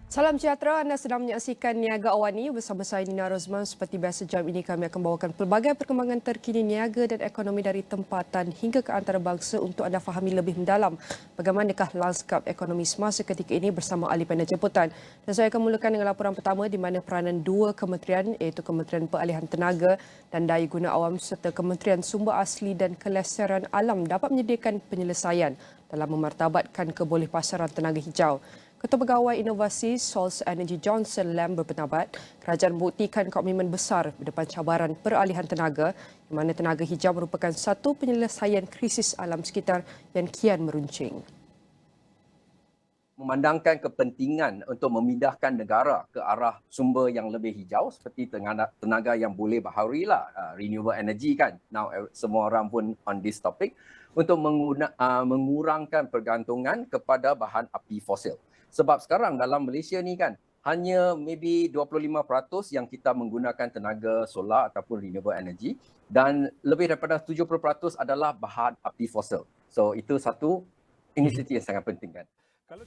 Salam sejahtera, anda sedang menyaksikan Niaga Awani bersama saya Nina Rozman. Seperti biasa jam ini kami akan bawakan pelbagai perkembangan terkini niaga dan ekonomi dari tempatan hingga ke antarabangsa untuk anda fahami lebih mendalam bagaimanakah lanskap ekonomi semasa ketika ini bersama ahli panel jemputan. Dan saya akan mulakan dengan laporan pertama di mana peranan dua kementerian iaitu Kementerian Peralihan Tenaga dan Daya Guna Awam serta Kementerian Sumber Asli dan Kelestarian Alam dapat menyediakan penyelesaian dalam memartabatkan kebolehpasaran tenaga hijau. Ketua Pegawai Inovasi Sols Energy Johnson Lam berpendapat kerajaan membuktikan komitmen besar berdepan cabaran peralihan tenaga di mana tenaga hijau merupakan satu penyelesaian krisis alam sekitar yang kian meruncing. Memandangkan kepentingan untuk memindahkan negara ke arah sumber yang lebih hijau seperti tenaga yang boleh bahauri lah, renewable energy kan. Now semua orang pun on this topic untuk mengurangkan pergantungan kepada bahan api fosil. Sebab sekarang dalam Malaysia ni kan hanya maybe 25% yang kita menggunakan tenaga solar ataupun renewable energy dan lebih daripada 70% adalah bahan api fosil. So itu satu inisiatif yang sangat penting kan.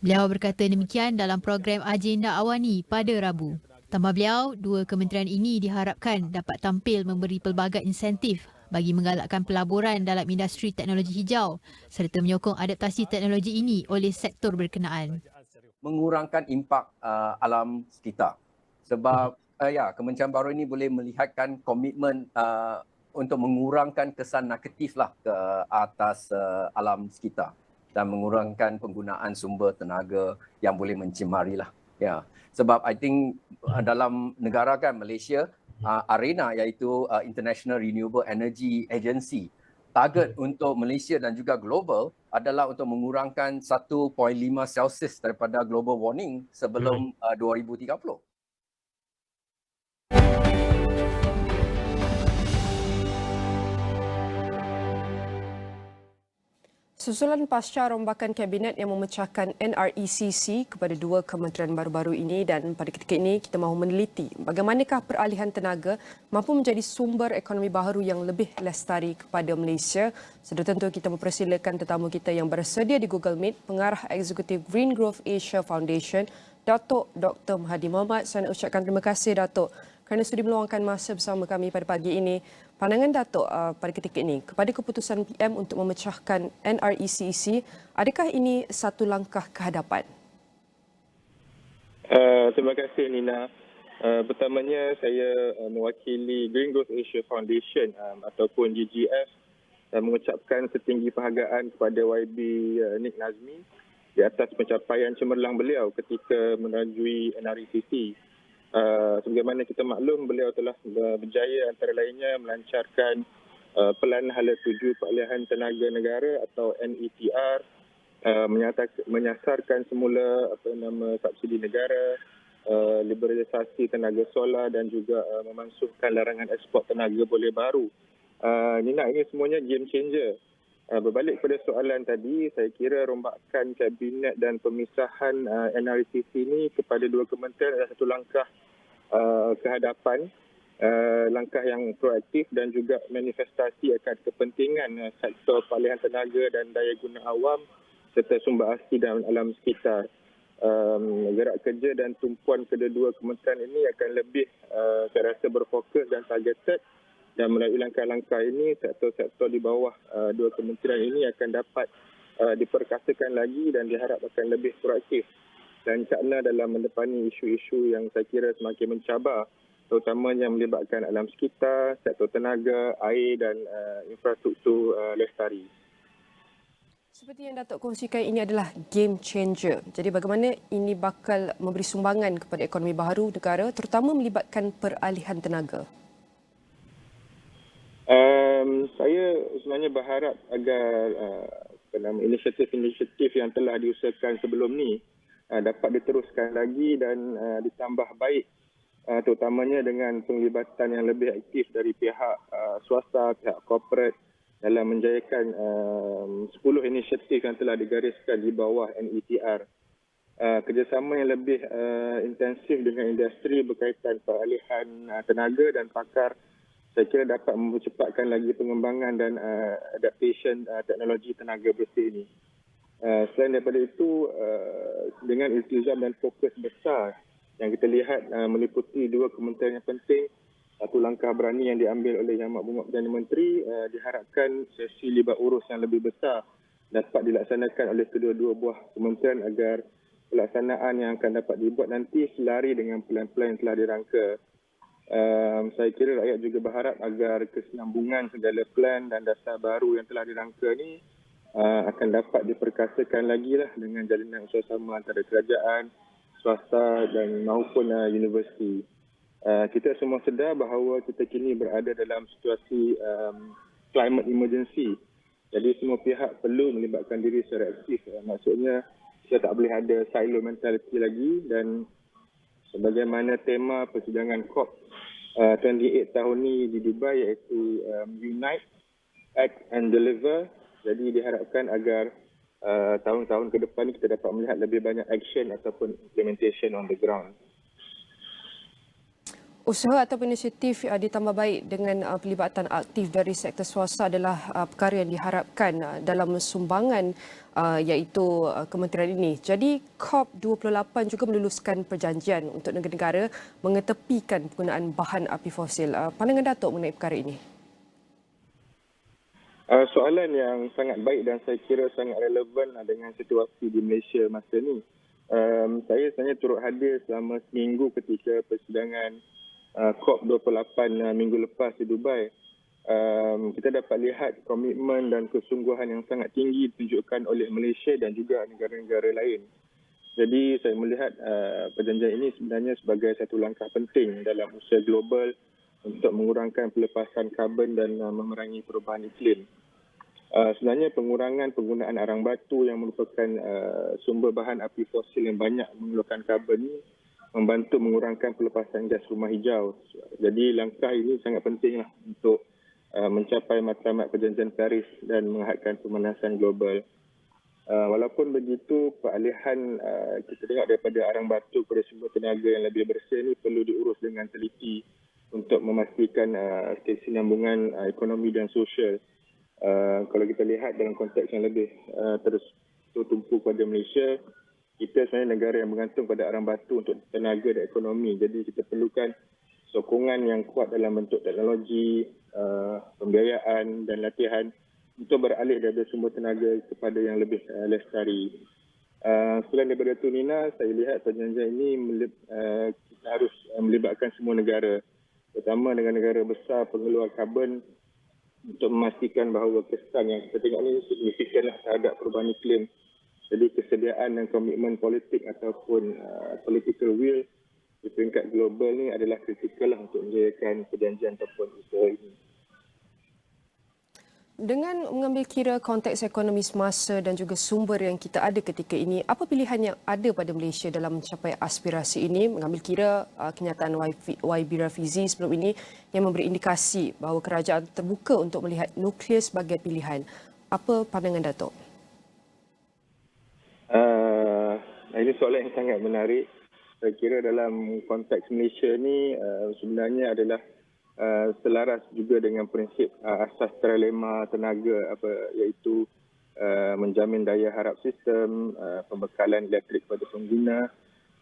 Beliau berkata demikian dalam program Agenda Awani pada Rabu. Tambah beliau, dua kementerian ini diharapkan dapat tampil memberi pelbagai insentif bagi menggalakkan pelaburan dalam industri teknologi hijau serta menyokong adaptasi teknologi ini oleh sektor berkenaan. Mengurangkan impak alam sekitar. Sebab kementerian baru ini boleh melihatkan komitmen untuk mengurangkan kesan negatif lah ke atas alam sekitar dan mengurangkan penggunaan sumber tenaga yang boleh mencemari lah. Ya. Sebab I think dalam negara kan Malaysia, ARENA iaitu International Renewable Energy Agency, target untuk Malaysia dan juga global adalah untuk mengurangkan 1.5 Celsius daripada global warming sebelum 2030. Susulan pasca rombakan kabinet yang memecahkan NRECC kepada dua kementerian baru-baru ini dan pada ketika ini kita mahu meneliti bagaimanakah peralihan tenaga mampu menjadi sumber ekonomi baharu yang lebih lestari kepada Malaysia. Sudah tentu kita mempersilakan tetamu kita yang bersedia di Google Meet, Pengarah Eksekutif Green Growth Asia Foundation, Datuk Dr. Mahathir Mohamad. Saya nak ucapkan terima kasih Datuk kerana sudi meluangkan masa bersama kami pada pagi ini. Pandangan Datuk pada ketika ini kepada keputusan PM untuk memecahkan NRECC, adakah ini satu langkah ke hadapan? Terima kasih Nina. Pertamanya saya mewakili Green Growth Asia Foundation ataupun GGF mengucapkan setinggi penghargaan kepada YB Nik Nazmi di atas pencapaian cemerlang beliau ketika merajui NRECC. Sebagaimana kita maklum, beliau telah berjaya antara lainnya melancarkan Pelan Hala Tuju Peralihan Tenaga Negara atau NETR, menyasarkan semula subsidi negara, liberalisasi tenaga solar dan juga memansuhkan larangan ekspor tenaga boleh baru. Nina, ini semuanya game changer. Berbalik kepada soalan tadi, saya kira rombakan kabinet dan pemisahan NRECC ini kepada dua kementerian adalah satu langkah ke hadapan, langkah yang proaktif dan juga manifestasi akan kepentingan sektor peralihan tenaga dan daya guna awam serta sumber asli dan alam sekitar. Gerak kerja dan tumpuan kedua-dua kementerian ini akan lebih saya rasa berfokus dan targeted. Dan melalui langkah-langkah ini, sektor-sektor di bawah dua kementerian ini akan dapat diperkasakan lagi dan diharap akan lebih proaktif dan cakna dalam mendepani isu-isu yang saya kira semakin mencabar, terutamanya melibatkan alam sekitar, sektor tenaga, air dan infrastruktur lestari. Seperti yang Datuk kongsikan, ini adalah game changer. Jadi bagaimana ini bakal memberi sumbangan kepada ekonomi baharu negara, terutama melibatkan peralihan tenaga? Saya sebenarnya berharap agar inisiatif-inisiatif yang telah diusahakan sebelum ni dapat diteruskan lagi dan ditambah baik, terutamanya dengan penglibatan yang lebih aktif dari pihak swasta, pihak korporat dalam menjayakan 10 inisiatif yang telah digariskan di bawah NETR. Kerjasama yang lebih intensif dengan industri berkaitan peralihan tenaga dan pakar saya kira dapat mempercepatkan lagi pengembangan dan adaptation teknologi tenaga bersih ini. Selain daripada itu, dengan iltizam dan fokus besar yang kita lihat meliputi dua kementerian yang penting, satu langkah berani yang diambil oleh Yang Amat Berhormat Perdana Menteri, diharapkan sesi libat urus yang lebih besar dapat dilaksanakan oleh kedua-dua buah kementerian agar pelaksanaan yang akan dapat dibuat nanti selari dengan plan-plan yang telah dirangka. Saya kira rakyat juga berharap agar kesinambungan segala plan dan dasar baru yang telah dirangka ni akan dapat diperkasakan lagi lah dengan jalinan usaha-sama antara kerajaan, swasta dan maupun universiti. Kita semua sedar bahawa kita kini berada dalam situasi climate emergency. Jadi semua pihak perlu melibatkan diri secara aktif. Maksudnya kita tak boleh ada silo mentality lagi, dan sebagaimana tema persidangan COP 28 tahun ni di Dubai iaitu Unite, Act and Deliver. Jadi diharapkan agar tahun-tahun ke depan ni kita dapat melihat lebih banyak action ataupun implementation on the ground. Usaha ataupun inisiatif ditambah baik dengan pelibatan aktif dari sektor swasta adalah perkara yang diharapkan dalam sumbangan iaitu kementerian ini. Jadi COP28 juga meluluskan perjanjian untuk negara-negara mengetepikan penggunaan bahan api fosil. Pandangan Datuk mengenai perkara ini? Soalan yang sangat baik dan saya kira sangat relevan dengan situasi di Malaysia masa ni. Saya sebenarnya turut hadir selama seminggu ketika persidangan COP28 minggu lepas di Dubai. Kita dapat lihat komitmen dan kesungguhan yang sangat tinggi ditunjukkan oleh Malaysia dan juga negara-negara lain. Jadi saya melihat perjanjian ini sebenarnya sebagai satu langkah penting dalam usaha global untuk mengurangkan pelepasan karbon dan memerangi perubahan iklim. Sebenarnya pengurangan penggunaan arang batu yang merupakan sumber bahan api fosil yang banyak mengeluarkan karbon ini membantu mengurangkan pelepasan gas rumah hijau. Jadi langkah ini sangat pentinglah untuk mencapai matlamat perjanjian Paris dan menghadkan pemanasan global. Walaupun begitu, peralihan kita tengok daripada arang batu kepada sumber tenaga yang lebih bersih ini perlu diurus dengan teliti untuk memastikan kesinambungan ekonomi dan sosial. Kalau kita lihat dalam konteks yang lebih tertumpu pada Malaysia, kita sebenarnya negara yang bergantung pada arang batu untuk tenaga dan ekonomi. Jadi kita perlukan sokongan yang kuat dalam bentuk teknologi, pembiayaan dan latihan untuk beralih dari sumber tenaga kepada yang lebih lestari. Selain daripada itu, Nina, saya lihat perjanjian ini kita harus melibatkan semua negara, terutama dengan negara besar pengeluar karbon, untuk memastikan bahawa kesan yang kita tengok ini signifikanlah terhadap perubahan iklim. Jadi kesediaan dan komitmen politik ataupun political will di peringkat global ni adalah kritikal untuk menjayakan perjanjian ataupun usaha ini. Dengan mengambil kira konteks ekonomi semasa dan juga sumber yang kita ada ketika ini, apa pilihan yang ada pada Malaysia dalam mencapai aspirasi ini, mengambil kira kenyataan YB Rafizi sebelum ini yang memberi indikasi bahawa kerajaan terbuka untuk melihat nuklear sebagai pilihan. Apa pandangan Datuk? Ini soalan yang sangat menarik. Saya kira dalam konteks Malaysia ni sebenarnya adalah selaras juga dengan prinsip asas terlema tenaga iaitu menjamin daya harap sistem, pembekalan elektrik kepada pengguna,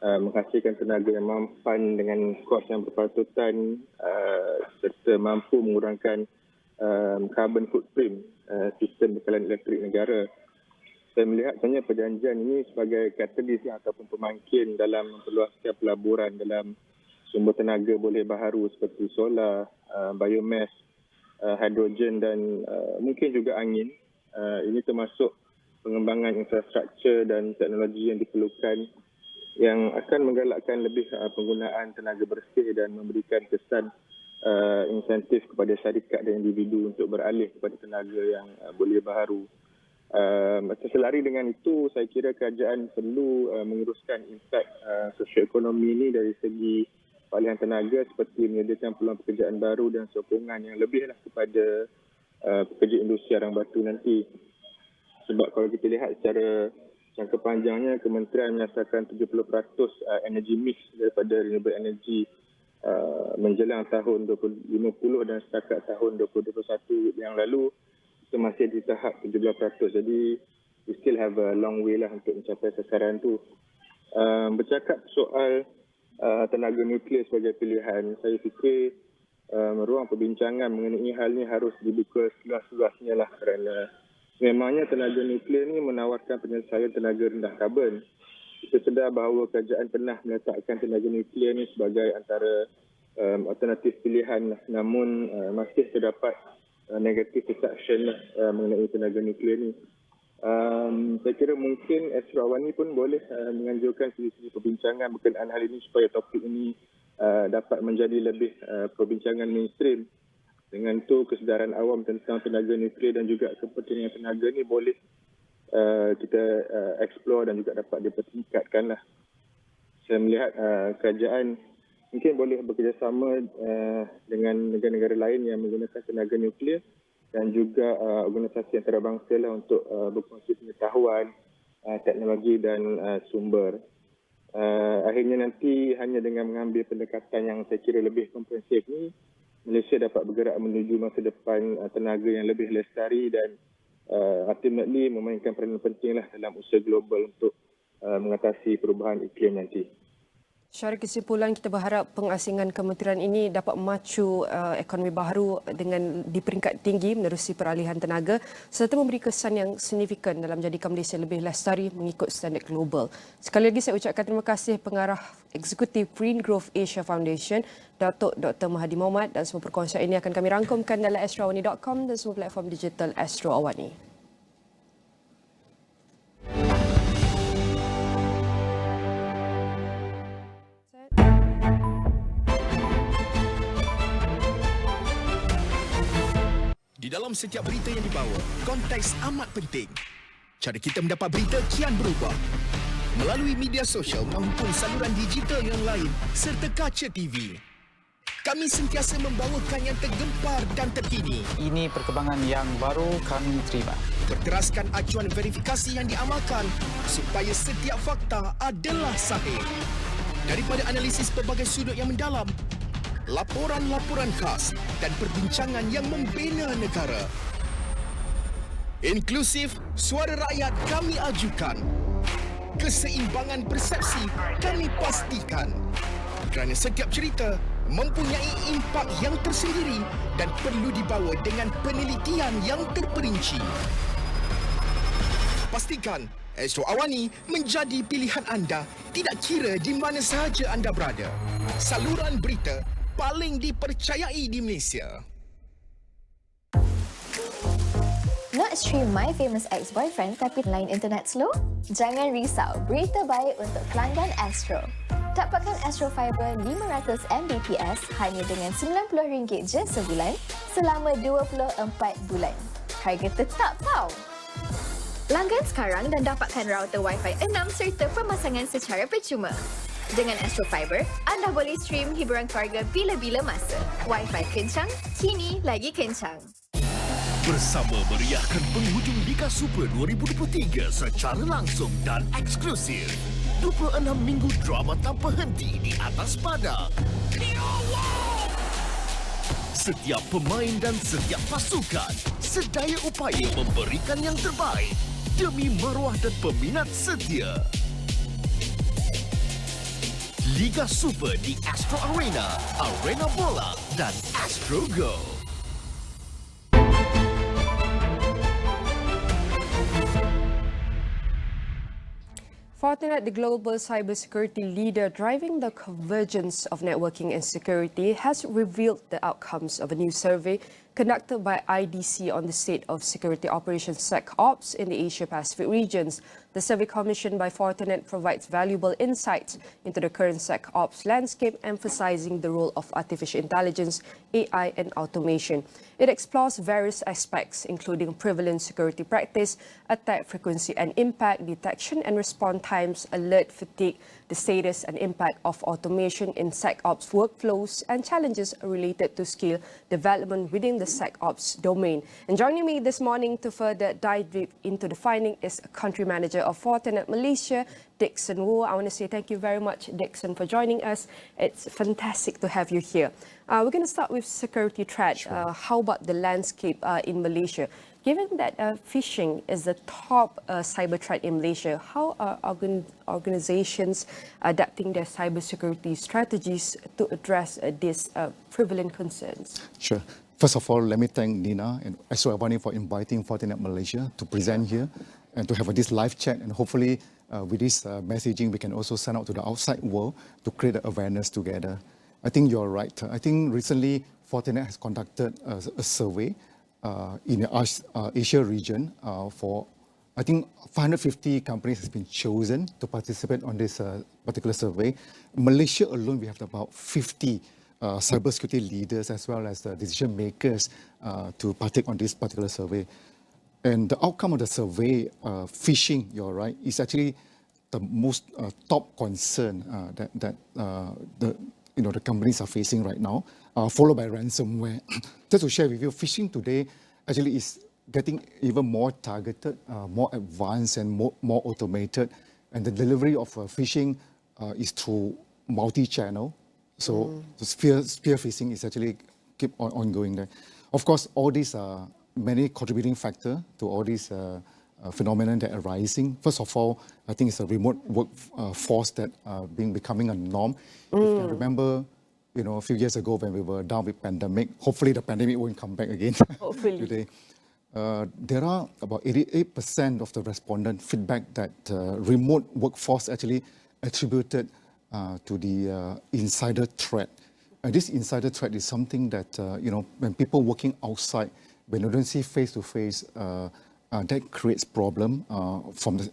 menghasilkan tenaga yang mampan dengan kos yang berpatutan, serta mampu mengurangkan carbon footprint sistem bekalan elektrik negara. Saya melihat sebenarnya perjanjian ini sebagai katalis ataupun pemangkin dalam memperluaskan pelaburan dalam sumber tenaga boleh baharu seperti solar, biomass, hidrogen dan mungkin juga angin. Ini termasuk pengembangan infrastruktur dan teknologi yang diperlukan yang akan menggalakkan lebih penggunaan tenaga bersih dan memberikan kesan insentif kepada syarikat dan individu untuk beralih kepada tenaga yang boleh baharu. Selari dengan itu, saya kira kerajaan perlu menguruskan impak sosioekonomi ini dari segi palihan tenaga seperti menyediakan peluang pekerjaan baru dan sokongan yang lebihlah kepada pekerja industri arang batu nanti. Sebab kalau kita lihat secara jangka panjangnya, kementerian menyasarkan 70% energy mix daripada renewable energy menjelang tahun 2050 dan setakat tahun 2021 yang lalu, kita masih di tahap 17%. Jadi we still have a long way lah untuk mencapai sasaran tu. Bercakap soal tenaga nuklear sebagai pilihan, saya fikir ruang perbincangan mengenai hal ni harus dibuka seluas-luasnya lah, kerana memangnya tenaga nuklear ni menawarkan penyelesaian tenaga rendah karbon. Kita sedar bahawa kerajaan pernah meletakkan tenaga nuklear ni sebagai antara alternatif pilihan, namun masih terdapat negative perception mengenai tenaga nuklear ni. Saya kira mungkin Astro Awani pun boleh menganjurkan siri-siri perbincangan berkenaan hal ini supaya topik ini dapat menjadi lebih perbincangan mainstream. Dengan tu kesedaran awam tentang tenaga nuklear dan juga kepentingan tenaga ni boleh kita explore dan juga dapat dipertingkatkan lah. Saya melihat kerajaan mungkin boleh bekerjasama dengan negara-negara lain yang menggunakan tenaga nuklear dan juga organisasi antarabangsa lah untuk berkongsi pengetahuan, teknologi dan sumber. Akhirnya nanti hanya dengan mengambil pendekatan yang saya kira lebih komprehensif ni, Malaysia dapat bergerak menuju masa depan tenaga yang lebih lestari dan ultimately memainkan peranan penting lah dalam usaha global untuk mengatasi perubahan iklim nanti. Secara kesimpulan, kita berharap pengasingan kementerian ini dapat memacu ekonomi baharu dengan di peringkat tinggi menerusi peralihan tenaga serta memberi kesan yang signifikan dalam menjadikan Malaysia lebih lestari mengikut standard global. Sekali lagi saya ucapkan terima kasih Pengarah Eksekutif Green Growth Asia Foundation, Datuk Dr. Mahathir Mohamad, dan semua perkongsian ini akan kami rangkumkan dalam astroawani.com dan semua platform digital Astro Awani. Di dalam setiap berita yang dibawa, konteks amat penting. Cara kita mendapat berita kian berubah. Melalui media sosial maupun saluran digital yang lain serta kaca TV. Kami sentiasa membawakan yang tergempar dan terkini. Ini perkembangan yang baru kami terima. Berteraskan acuan verifikasi yang diamalkan supaya setiap fakta adalah sahih. Daripada analisis pelbagai sudut yang mendalam, laporan-laporan khas dan perbincangan yang membina negara. Inklusif, suara rakyat kami ajukan. Keseimbangan persepsi kami pastikan. Kerana setiap cerita mempunyai impak yang tersendiri dan perlu dibawa dengan penelitian yang terperinci. Pastikan Astro Awani menjadi pilihan anda tidak kira di mana sahaja anda berada. Saluran berita paling dipercayai di Malaysia. Nak stream My Famous Ex-Boyfriend tapi line internet slow? Jangan risau, berita baik untuk pelanggan Astro. Dapatkan Astro Fiber 500 Mbps hanya dengan RM90 je sebulan selama 24 bulan. Harga tetap tau! Langgan sekarang dan dapatkan router Wi-Fi 6 serta pemasangan secara percuma. Dengan Astro Fiber, anda boleh stream hiburan keluarga bila-bila masa. Wi-Fi kencang, kini lagi kencang. Bersama meriahkan penghujung Liga Super 2023 secara langsung dan eksklusif. 26 minggu drama tanpa henti di atas padang. Setiap pemain dan setiap pasukan sedaya upaya memberikan yang terbaik demi maruah dan peminat setia. Liga Super di Astro Arena, Arena Bola dan Astro Go. Fortinet, the global cybersecurity leader driving the convergence of networking and security, has revealed the outcomes of a new survey conducted by IDC on the state of security operations SecOps in the Asia-Pacific regions. The survey commissioned by Fortinet provides valuable insights into the current SecOps landscape, emphasizing the role of artificial intelligence, AI, and automation. It explores various aspects, including prevalent security practice, attack frequency and impact, detection and response times, alert fatigue, the status and impact of automation in SecOps workflows, and challenges related to skill development within the SecOps domain. And joining me this morning to further dive deep into the finding is Country Manager of Fortinet Malaysia, Dixon Wu. I want to say thank you very much, Dixon, for joining us. It's fantastic to have you here. We're going to start with security threat. Sure. How about the landscape in Malaysia? Given that phishing is the top cyber threat in Malaysia, how are organizations adapting their cybersecurity strategies to address these prevalent concerns? Sure. First of all, let me thank Nina and Astro Avani for inviting Fortinet Malaysia to present here and to have this live chat. And hopefully, with this messaging, we can also send out to the outside world to create awareness together. I think you're right. I think recently, Fortinet has conducted a survey in the Asia region for, I think, 550 companies has been chosen to participate on this particular survey. Malaysia alone, we have about 50 cybersecurity leaders as well as the decision makers to partake on this particular survey. And the outcome of the survey, phishing, you're right, is actually the most top concern that the companies are facing right now, followed by ransomware. Just to share with you, phishing today actually is getting even more targeted, more advanced and more automated. And the delivery of phishing is through multi-channel. So the spear phishing is actually keep on ongoing there. Of course, all these are many contributing factors to all these phenomenon that are rising. First of all, I think it's a remote workforce that becoming a norm. If you can remember, a few years ago when we were down with pandemic, hopefully the pandemic won't come back again today. There are about 88% of the respondent feedback that remote workforce actually attributed to the insider threat. And this insider threat is something that, when people working outside, when they don't see face-to-face, that creates problem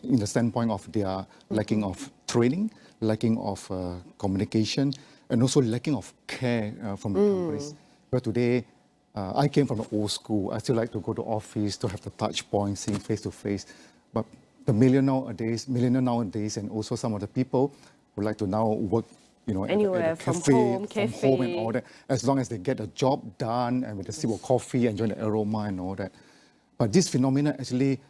in the standpoint of their lacking of training, lacking of communication, and also lacking of care from the companies. But today, I came from the old school. I still like to go to office to have the touch point, seeing face-to-face. But the millennial nowadays, and also some of the people would like to now work, anywhere, at a from cafe, home, from home and all that, as long as they get the job done and with a sip of coffee, enjoying the aroma and all that. But this phenomenon actually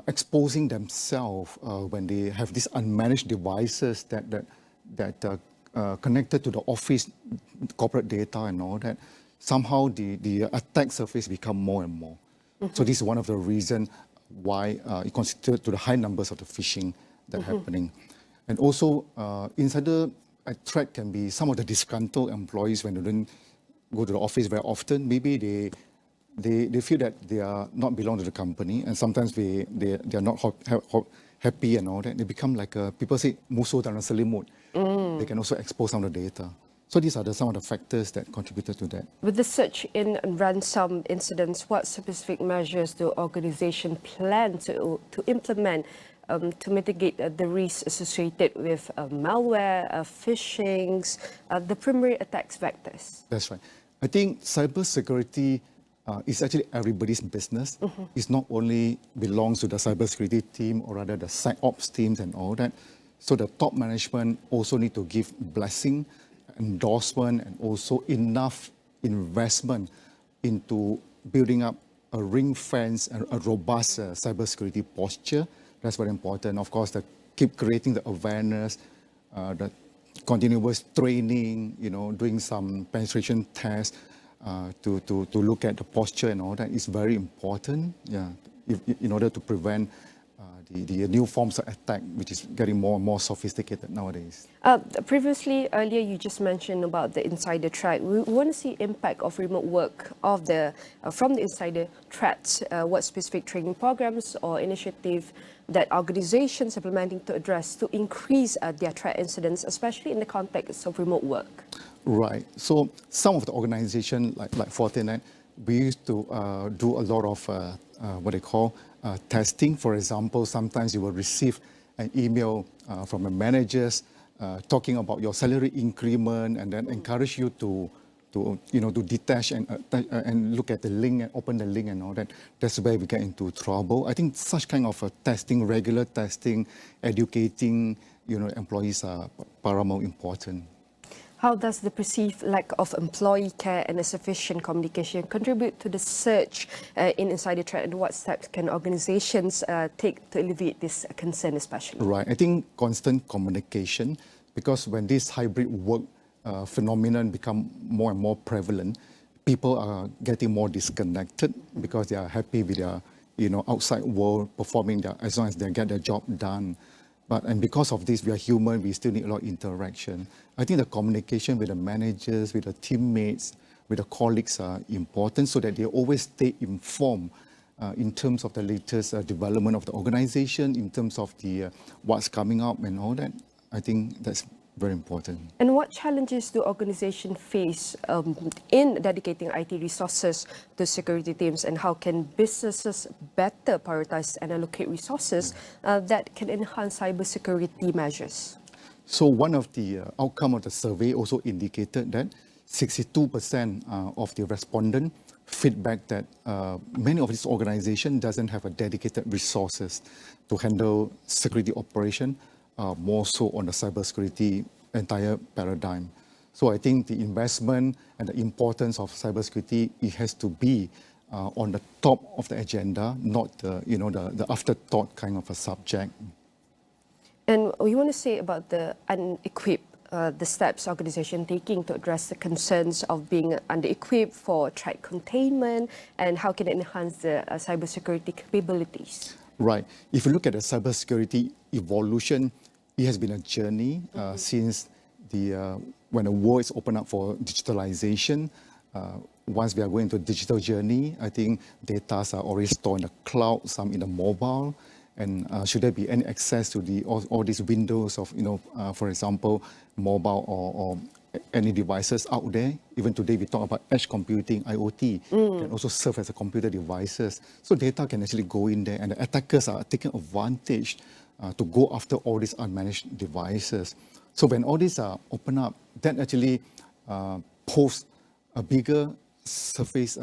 exposing themselves when they have these unmanaged devices that connected to the office corporate data and all that. Somehow the attack surface become more and more. So this is one of the reasons why it constitutes to the high numbers of the phishing that are happening. And also insider threat can be some of the disgruntled employees when they don't go to the office very often. Maybe they feel that they are not belong to the company, and sometimes they are not happy and all that. They become like people say musuh dalam selimut. They can also expose some of the data. So these are some of the factors that contributed to that. With the surge in ransom incidents, what specific measures do organizations plan to implement to mitigate the risks associated with malware, phishing, the primary attacks vectors? That's right. I think cybersecurity is actually everybody's business. It's not only belongs to the cybersecurity team or rather the SecOps teams and all that. So the top management also need to give blessing, endorsement, and also enough investment into building up a ring fence and a robust cybersecurity posture. That's very important. Of course, keep creating the awareness, the continuous training, doing some penetration tests to look at the posture and all that is very important. Yeah, in order to prevent the new forms of attack, which is getting more and more sophisticated nowadays. Earlier, you just mentioned about the insider threat. We want to see impact of remote work from the insider threats. What specific training programs or initiative that organizations implementing to address to increase their threat incidents, especially in the context of remote work? Right. So some of the organizations like Fortinet, we used to do a lot of what they call testing. For example, sometimes you will receive an email from a managers talking about your salary increment and then encourage you to detach and look at the link and open the link and all that. That's where we get into trouble. I think such kind of testing, regular testing, educating, employees are paramount important. How does the perceived lack of employee care and insufficient communication contribute to the surge in insider threat, and what steps can organizations take to alleviate this concern especially? Right. I think constant communication, because when this hybrid work phenomenon become more and more prevalent, people are getting more disconnected because they are happy with their outside world performing as long as they get their job done. And because of this, we are human, we still need a lot of interaction. I think the communication with the managers, with the teammates, with the colleagues are important so that they always stay informed in terms of the latest development of the organization, in terms of the what's coming up and all that. I think that's very important. And what challenges do organizations face in dedicating IT resources to security teams, and how can businesses better prioritize and allocate resources that can enhance cybersecurity measures? So one of the outcome of the survey also indicated that 62% of the respondents feedback that many of these organizations doesn't have a dedicated resources to handle security operation, more so on the cybersecurity entire paradigm. So I think the investment and the importance of cybersecurity, it has to be on the top of the agenda, not the afterthought kind of a subject. And we want to say about the unequipped, the steps organization taking to address the concerns of being under-equipped for threat containment, and how can it enhance the cybersecurity capabilities? Right. If you look at the cybersecurity evolution, it has been a journey since when the world is open up for digitalization. Once we are going to a digital journey, I think data are already stored in the cloud, some in the mobile. And should there be any access to all these windows of, for example, mobile or any devices out there? Even today, we talk about edge computing, IoT, can also serve as a computer devices. So data can actually go in there, and the attackers are taking advantage to go after all these unmanaged devices. So when all these are open up, that actually pose a bigger surface,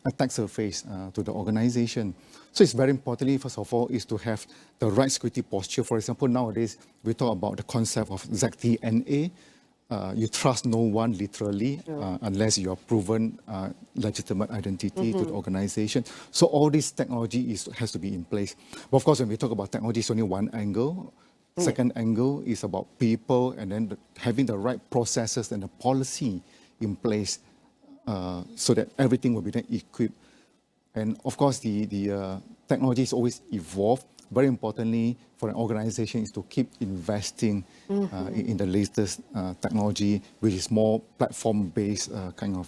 attack surface to the organization. So it's very importantly, first of all, is to have the right security posture. For example, nowadays, we talk about the concept of ZTNA. You trust no one literally unless you are proven legitimate identity to the organization. So all this technology has to be in place. But of course, when we talk about technology, it's only one angle. Second angle is about people, and then having the right processes and the policy in place so that everything will be then equipped. And of course, the technology is always evolved. Very importantly, for an organization is to keep investing in the latest technology, which is more platform-based kind of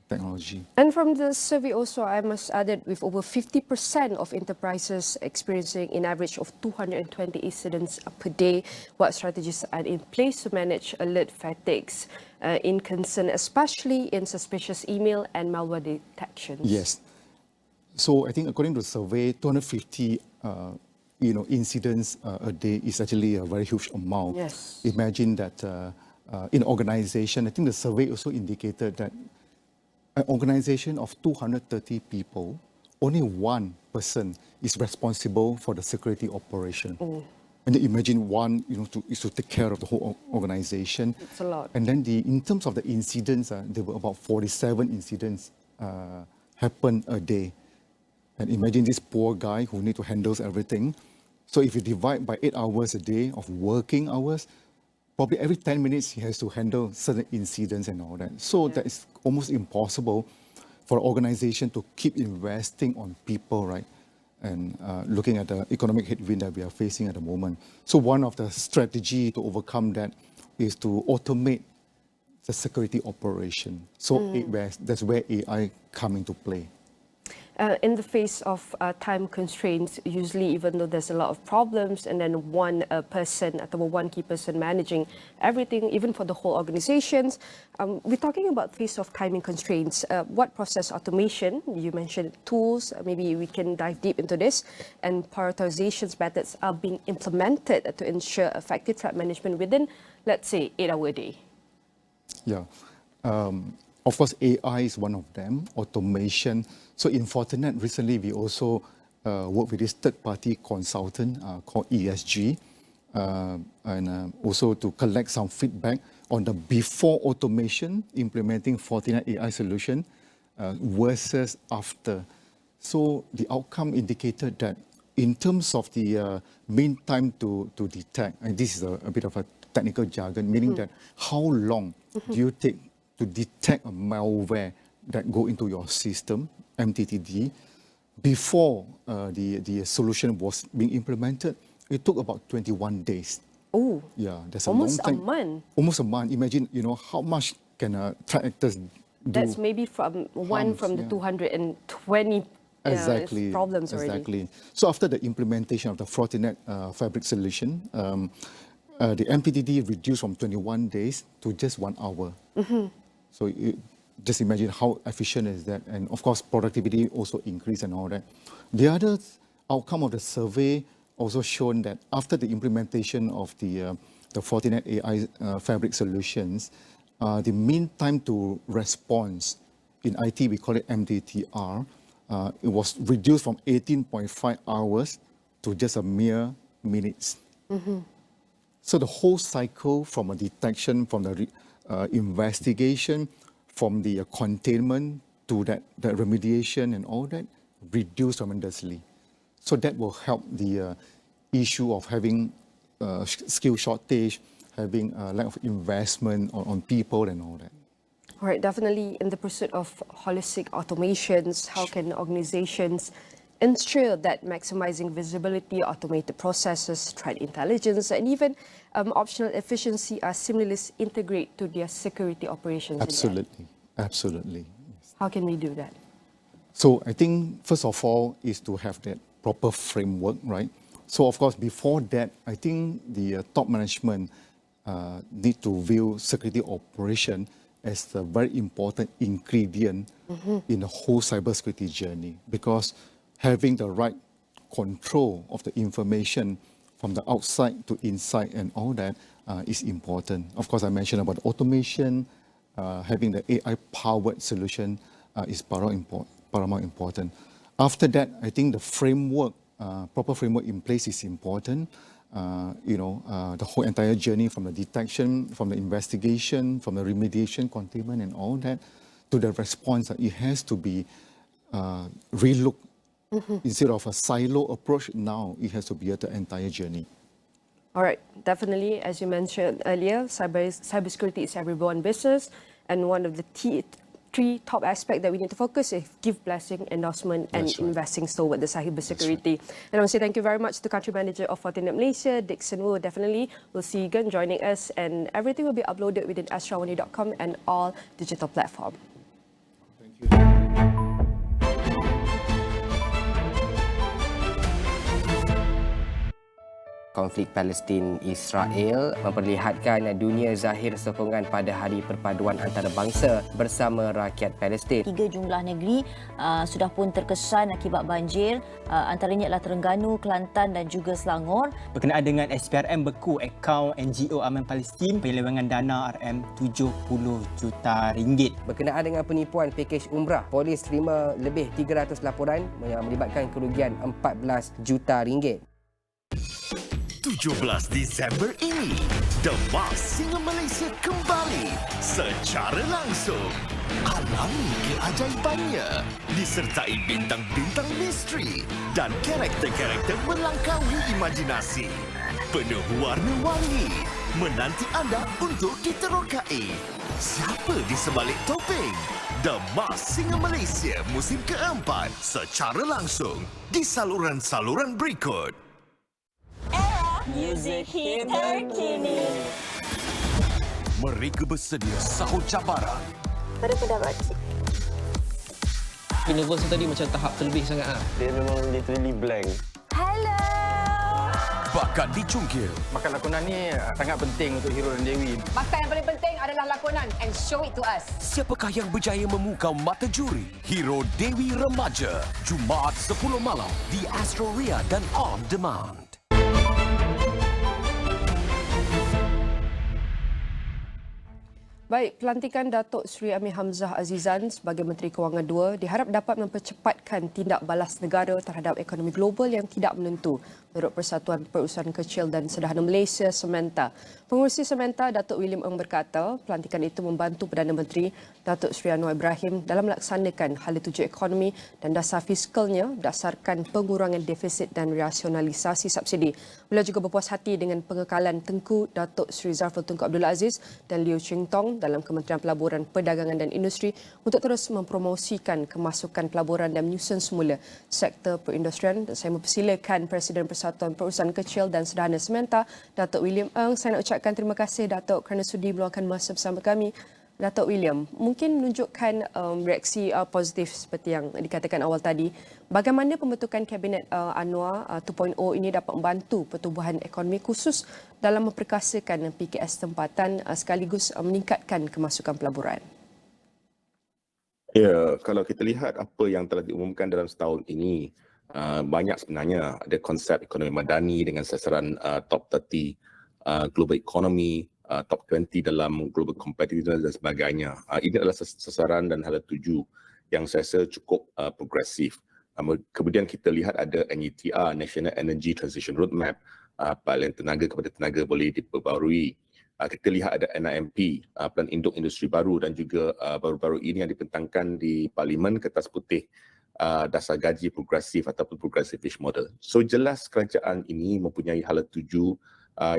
technology. And from the survey also, I must add that with over 50% of enterprises experiencing an average of 220 incidents per day, what strategies are in place to manage alert fatigues in concern, especially in suspicious email and malware detections? Yes. So I think according to the survey, 250 incidents a day is actually a very huge amount. Yes. Imagine that in organization, I think the survey also indicated that an organization of 230 people, only one person is responsible for the security operation. And then imagine one, is to take care of the whole organization. It's a lot. And then in terms of the incidents, there were about 47 incidents happen a day. And imagine this poor guy who need to handle everything. So if you divide by 8 hours a day of working hours, probably every 10 minutes he has to handle certain incidents and all that. So that is almost impossible for an organization to keep investing on people, right? And looking at the economic headwind that we are facing at the moment. So one of the strategy to overcome that is to automate the security operation. So that's where AI come into play. In the face of time constraints, usually even though there's a lot of problems, and then one person or one key person managing everything, even for the whole organizations, we're talking about face of timing constraints. What process automation, you mentioned tools, maybe we can dive deep into this, and prioritization methods are being implemented to ensure effective threat management within, let's say, 8-hour day? Yeah. Of course, AI is one of them, automation. So in Fortinet, recently we also worked with this third-party consultant called ESG, and also to collect some feedback on the before automation, implementing Fortinet AI solution versus after. So the outcome indicated that in terms of the mean time to detect, and this is a bit of a technical jargon, meaning that how long do you take to detect a malware that go into your system, MTTD, before the solution was being implemented, it took about 21 days. Oh, Yeah, that's almost a a long time. month. Almost a month. Imagine, how much can track actors do? That's maybe from one Harms, from the yeah. 220 Exactly. problems already. Exactly. So after the implementation of the Fortinet Fabric solution, the MPTD reduced from 21 days to just 1 hour. So just imagine how efficient is that, and of course productivity also increased and all that. The other outcome of the survey also shown that after the implementation of the Fortinet AI Fabric solutions, the mean time to response in IT, we call it MDTR, it was reduced from 18.5 hours to just a mere minutes. So the whole cycle from a detection, from the investigation, from the containment to that remediation and all that reduced tremendously. So that will help the issue of having skill shortage, having a lack of investment on people and all that. All right, definitely in the pursuit of holistic automations, how can organizations ensure that maximizing visibility, automated processes, threat intelligence, and even optional efficiency are seamlessly integrated to their security operations? Absolutely, absolutely. How can we do that? So I think first of all is to have that proper framework, right? So of course before that, I think the top management need to view security operation as a very important ingredient in the whole cybersecurity journey, because having the right control of the information from the outside to inside and all that is important. Of course, I mentioned about automation, having the AI-powered solution is paramount important. After that, I think the framework, proper framework in place is important. The whole entire journey from the detection, from the investigation, from the remediation, containment and all that, to the response, it has to be relooked. Instead of a silo approach, now it has to be the entire journey. All right, definitely, as you mentioned earlier, cybersecurity is everyone's business, and one of the three top aspects that we need to focus is give blessing, endorsement, and That's right. investing toward the cybersecurity. And I want to say thank you very much to Country Manager of Fortinet Malaysia, Dixon Wu. Definitely, we'll see you again joining us, and everything will be uploaded within astrawani.com and all digital platforms. Thank you. Konflik Palestin-Israel memperlihatkan dunia zahir sokongan pada Hari Perpaduan Antarabangsa bersama rakyat Palestin. 3 jumlah negeri sudah pun terkesan akibat banjir, antaranya adalah Terengganu, Kelantan dan juga Selangor. Berkenaan dengan SPRM beku akaun NGO Aman Palestin penyelewengan dana RM70 juta ringgit. Berkenaan dengan penipuan pakej umrah, polis terima lebih 300 laporan yang melibatkan kerugian 14 juta ringgit. 17 Disember ini, The Mask Singer Malaysia kembali secara langsung. Alami keajaibannya disertai bintang-bintang misteri dan karakter-karakter melangkaui imajinasi. Penuh warna-warni menanti anda untuk diterokai. Siapa di sebalik topeng? The Mask Singer Malaysia musim keempat secara langsung di saluran-saluran berikut. Music hit terkini. Mereka bersedia sahut cabaran. Pada pendapat Universal tadi macam tahap terlebih sangat. Dia memang literally blank. Hello. Bakat dicungkil. Bakat lakonan ni sangat penting untuk Hero dan Dewi. Bakat yang paling penting adalah lakonan, and show it to us. Siapakah yang berjaya memukau mata juri? Hero Dewi Remaja. Jumaat 10 malam di Astro Ria dan On Demand. Baik, pelantikan Datuk Seri Amir Hamzah Azizan sebagai Menteri Kewangan II diharap dapat mempercepatkan tindak balas negara terhadap ekonomi global yang tidak menentu. menurut Persatuan Perusahaan Kecil dan Sederhana Malaysia Sementa. Pengurusi Sementa Datuk William Ng berkata pelantikan itu membantu Perdana Menteri Datuk Seri Anwar Ibrahim dalam melaksanakan hala tuju ekonomi dan dasar fiskalnya berdasarkan pengurangan defisit dan rasionalisasi subsidi. Beliau juga berpuas hati dengan pengekalan Tengku Datuk Seri Zafrul Tunku Abdul Aziz dan Liu Ching Tong dalam Kementerian Pelaburan, Perdagangan dan Industri untuk terus mempromosikan kemasukan pelaburan dan menyusun semula sektor perindustrian. Dan saya mempersilakan Presiden Persatuan Perusahaan Kecil dan Sederhana Sementa, Datuk William Ng. Saya nak ucapkan terima kasih Datuk kerana sudi meluangkan masa bersama kami. Datuk William, mungkin menunjukkan reaksi positif seperti yang dikatakan awal tadi. Bagaimana pembentukan Kabinet Anwar 2.0 ini dapat membantu pertumbuhan ekonomi khusus dalam memperkasakan PKS tempatan sekaligus meningkatkan kemasukan pelaburan? Ya, kalau kita lihat apa yang telah diumumkan dalam setahun ini, banyak sebenarnya ada konsep ekonomi madani dengan sasaran top 30 global economy, top 20 dalam global competitiveness dan sebagainya. Ini adalah sasaran dan hala tuju yang saya rasa cukup progresif. Kemudian kita lihat ada NETR, National Energy Transition Roadmap, pilihan tenaga kepada tenaga boleh diperbarui. Kita lihat ada NIMP, Plan Induk Industri Baru, dan juga baru-baru ini yang dibentangkan di Parlimen Kertas Putih, dasar gaji progresif ataupun progressive model. So jelas kerajaan ini mempunyai hala tuju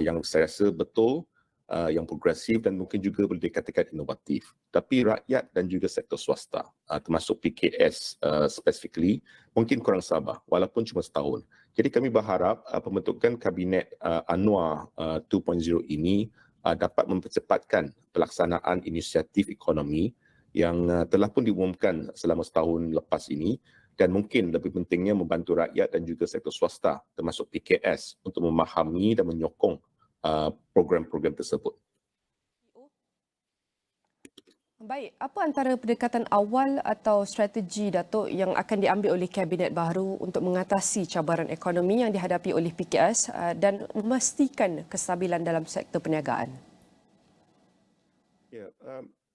yang saya rasa betul, yang progresif dan mungkin juga boleh dikatakan inovatif. Tapi rakyat dan juga sektor swasta, termasuk PKS specifically, mungkin kurang sabar walaupun cuma setahun. Jadi kami berharap pembentukan Kabinet Anwar 2.0 ini dapat mempercepatkan pelaksanaan inisiatif ekonomi yang telah pun diumumkan selama setahun lepas ini, dan mungkin lebih pentingnya membantu rakyat dan juga sektor swasta termasuk PKS untuk memahami dan menyokong program-program tersebut. Baik, apa antara pendekatan awal atau strategi Datuk yang akan diambil oleh Kabinet baru untuk mengatasi cabaran ekonomi yang dihadapi oleh PKS dan memastikan kestabilan dalam sektor perniagaan? Ya,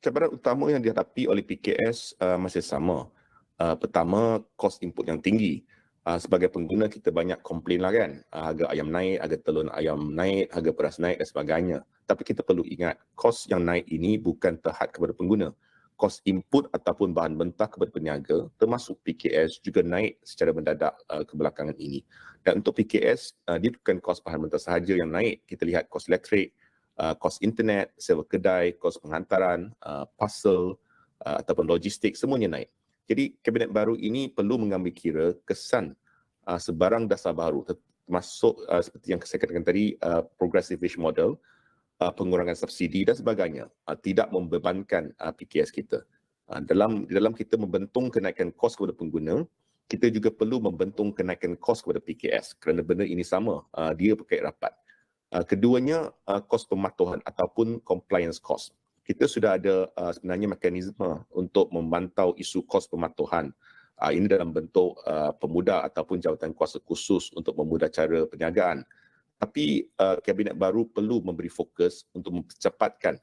cabaran utama yang dihadapi oleh PKS masih sama. Pertama, kos input yang tinggi. Sebagai pengguna kita banyak komplain lah kan, harga ayam naik, harga telur ayam naik, harga beras naik dan sebagainya. Tapi kita perlu ingat, kos yang naik ini bukan terhad kepada pengguna. Kos input ataupun bahan mentah kepada peniaga termasuk PKS juga naik secara mendadak kebelakangan ini. Dan untuk PKS, dia bukan kos bahan mentah sahaja yang naik. Kita lihat kos elektrik, kos internet, sewa kedai, kos penghantaran, parcel ataupun logistik, semuanya naik. Jadi Kabinet baru ini perlu mengambil kira kesan sebarang dasar baru termasuk seperti yang saya katakan tadi, progressive wage model, pengurangan subsidi dan sebagainya, tidak membebankan PKS kita. Di dalam kita membentung kenaikan kos kepada pengguna, kita juga perlu membentung kenaikan kos kepada PKS kerana benda ini sama, dia berkait rapat. Keduanya, kos pematuhan ataupun compliance cost. Kita sudah ada sebenarnya mekanisme untuk memantau isu kos pematuhan. Ini dalam bentuk pemuda ataupun jawatan kuasa khusus untuk memudah cara perniagaan. Tapi Kabinet baru perlu memberi fokus untuk mempercepatkan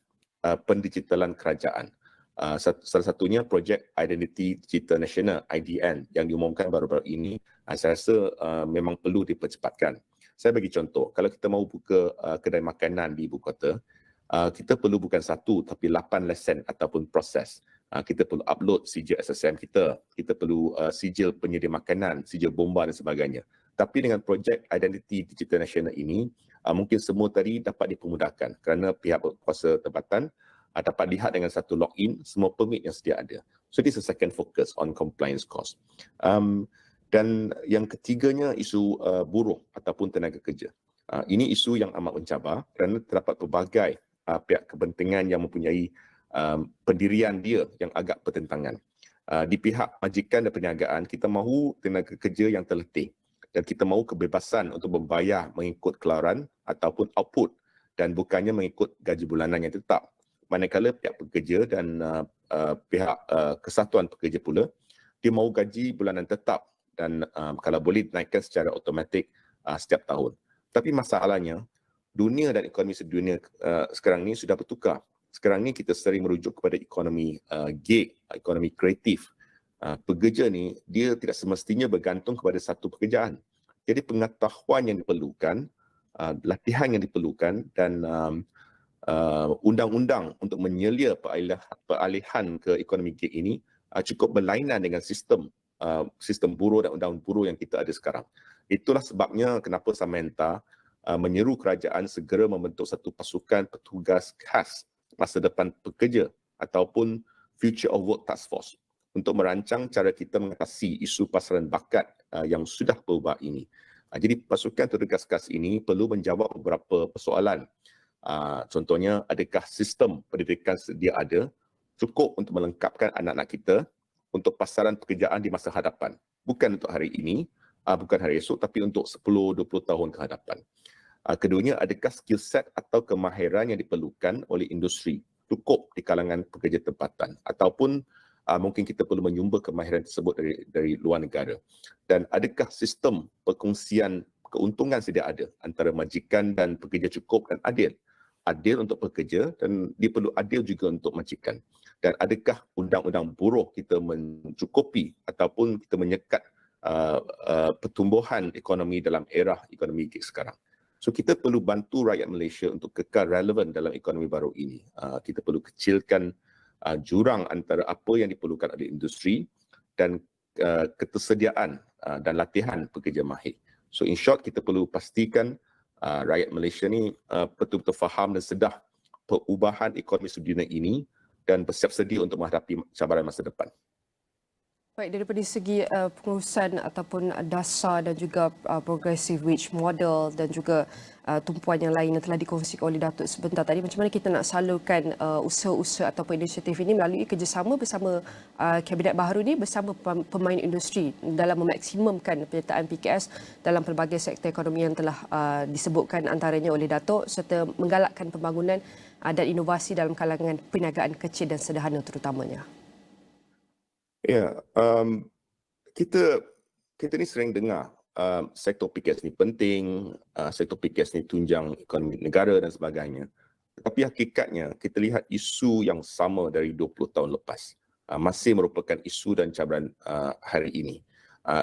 pendigitalan kerajaan. Salah satunya projek Identity Digital Nasional (IDN) yang diumumkan baru-baru ini, saya rasa memang perlu dipercepatkan. Saya bagi contoh, kalau kita mahu buka kedai makanan di ibu kota, kita perlu bukan satu tapi 8 lesen ataupun proses. Kita perlu upload sijil SSM kita perlu sijil penyedia makanan, sijil bomba dan sebagainya. Tapi dengan projek Identity Digital Nasional ini, mungkin semua tadi dapat dipermudahkan kerana pihak berkuasa tempatan dapat lihat dengan satu login semua permit yang sedia ada. So this is a second focus on compliance cost. Dan yang ketiganya isu buruh ataupun tenaga kerja. Ini isu yang amat mencabar kerana terdapat pelbagai pihak kepentingan yang mempunyai pendirian dia yang agak bertentangan. Di pihak majikan dan perniagaan, kita mahu tenaga kerja yang terletih dan kita mahu kebebasan untuk membayar mengikut keluaran ataupun output dan bukannya mengikut gaji bulanan yang tetap. Manakala pihak pekerja dan pihak kesatuan pekerja pula, dia mahu gaji bulanan tetap dan kalau boleh dinaikkan secara automatik setiap tahun. Tapi masalahnya, dunia dan ekonomi sedunia sekarang ni sudah bertukar. Sekarang ni kita sering merujuk kepada ekonomi gig, ekonomi kreatif. Pekerja ni, dia tidak semestinya bergantung kepada satu pekerjaan. Jadi pengetahuan yang diperlukan, latihan yang diperlukan dan undang-undang untuk menyelia peralihan ke ekonomi gig ini cukup berlainan dengan sistem buruh dan undang buruh yang kita ada sekarang. Itulah sebabnya kenapa Samantha menyeru kerajaan segera membentuk satu pasukan petugas khas masa depan pekerja ataupun Future of Work Task Force untuk merancang cara kita mengatasi isu pasaran bakat yang sudah berubah ini. Jadi pasukan petugas khas ini perlu menjawab beberapa persoalan. Contohnya, adakah sistem pendidikan sedia ada cukup untuk melengkapkan anak-anak kita untuk pasaran pekerjaan di masa hadapan? Bukan untuk hari ini, bukan hari esok, tapi untuk 10-20 tahun ke hadapan. Keduanya, adakah skill set atau kemahiran yang diperlukan oleh industri cukup di kalangan pekerja tempatan ataupun mungkin kita perlu menyumber kemahiran tersebut dari luar negara. Dan adakah sistem perkongsian keuntungan sedia ada antara majikan dan pekerja cukup dan adil? Adil untuk pekerja dan dia perlu adil juga untuk majikan. Dan adakah undang-undang buruh kita mencukupi ataupun kita menyekat pertumbuhan ekonomi dalam era ekonomi gig sekarang? So kita perlu bantu rakyat Malaysia untuk kekal relevan dalam ekonomi baru ini. Kita perlu kecilkan jurang antara apa yang diperlukan oleh industri dan ketersediaan dan latihan pekerja mahir. So in short, kita perlu pastikan rakyat Malaysia ni betul-betul faham dan sedar perubahan ekonomi sedunia ini dan bersiap sedia untuk menghadapi cabaran masa depan. Baik, daripada segi pengurusan ataupun dasar dan juga progressive wage model dan juga tumpuan yang lain yang telah dikongsikan oleh Datuk sebentar tadi, macam mana kita nak salurkan usaha-usaha ataupun inisiatif ini melalui kerjasama bersama Kabinet Baharu ini bersama pemain industri dalam memaksimumkan penyertaan PKS dalam pelbagai sektor ekonomi yang telah disebutkan antaranya oleh Datuk serta menggalakkan pembangunan dan inovasi dalam kalangan perniagaan kecil dan sederhana terutamanya. Ya, kita ni sering dengar sektor PKS ni penting, sektor PKS ni tunjang ekonomi negara dan sebagainya. Tetapi hakikatnya kita lihat isu yang sama dari 20 tahun lepas masih merupakan isu dan cabaran hari ini.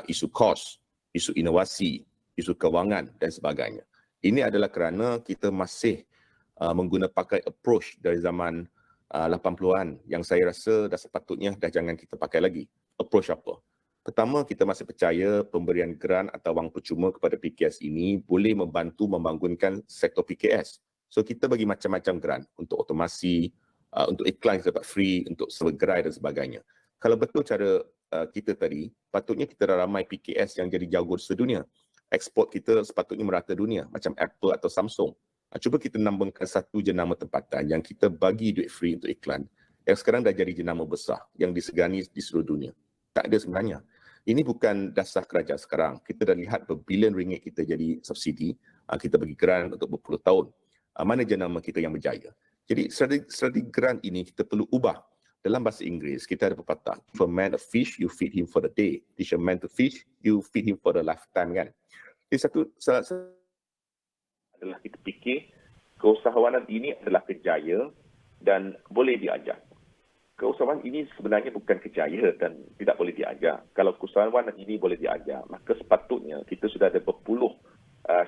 Isu kos, isu inovasi, isu kewangan dan sebagainya. Ini adalah kerana kita masih pakai approach dari zaman 80-an yang saya rasa dah sepatutnya dah jangan kita pakai lagi. Approach apa? Pertama, kita masih percaya pemberian grant atau wang percuma kepada PKS ini boleh membantu membangunkan sektor PKS. So kita bagi macam-macam grant untuk otomasi, untuk iklan kita dapat free, untuk server gerai dan sebagainya. Kalau betul cara kita tadi, patutnya kita dah ramai PKS yang jadi jago sedunia. Ekspor kita sepatutnya merata dunia macam Apple atau Samsung. Cuba kita nambahkan satu jenama tempatan yang kita bagi duit free untuk iklan yang sekarang dah jadi jenama besar yang disegani di seluruh dunia. Tak ada sebenarnya. Ini bukan dasar kerajaan sekarang. Kita dah lihat berbilion ringgit kita jadi subsidi. Kita bagi grant untuk berpuluh tahun. Mana jenama kita yang berjaya. Jadi strategi grant ini kita perlu ubah. Dalam bahasa Inggeris, kita ada pepatah. If a man a fish, you feed him for the day. Teach a man to fish, you feed him for the lifetime, kan? Jadi salah satu adalah kita fikir keusahawanan ini adalah kejaya dan boleh diajar. Keusahawanan ini sebenarnya bukan kejaya dan tidak boleh diajar. Kalau keusahawanan ini boleh diajar, maka sepatutnya kita sudah ada berpuluh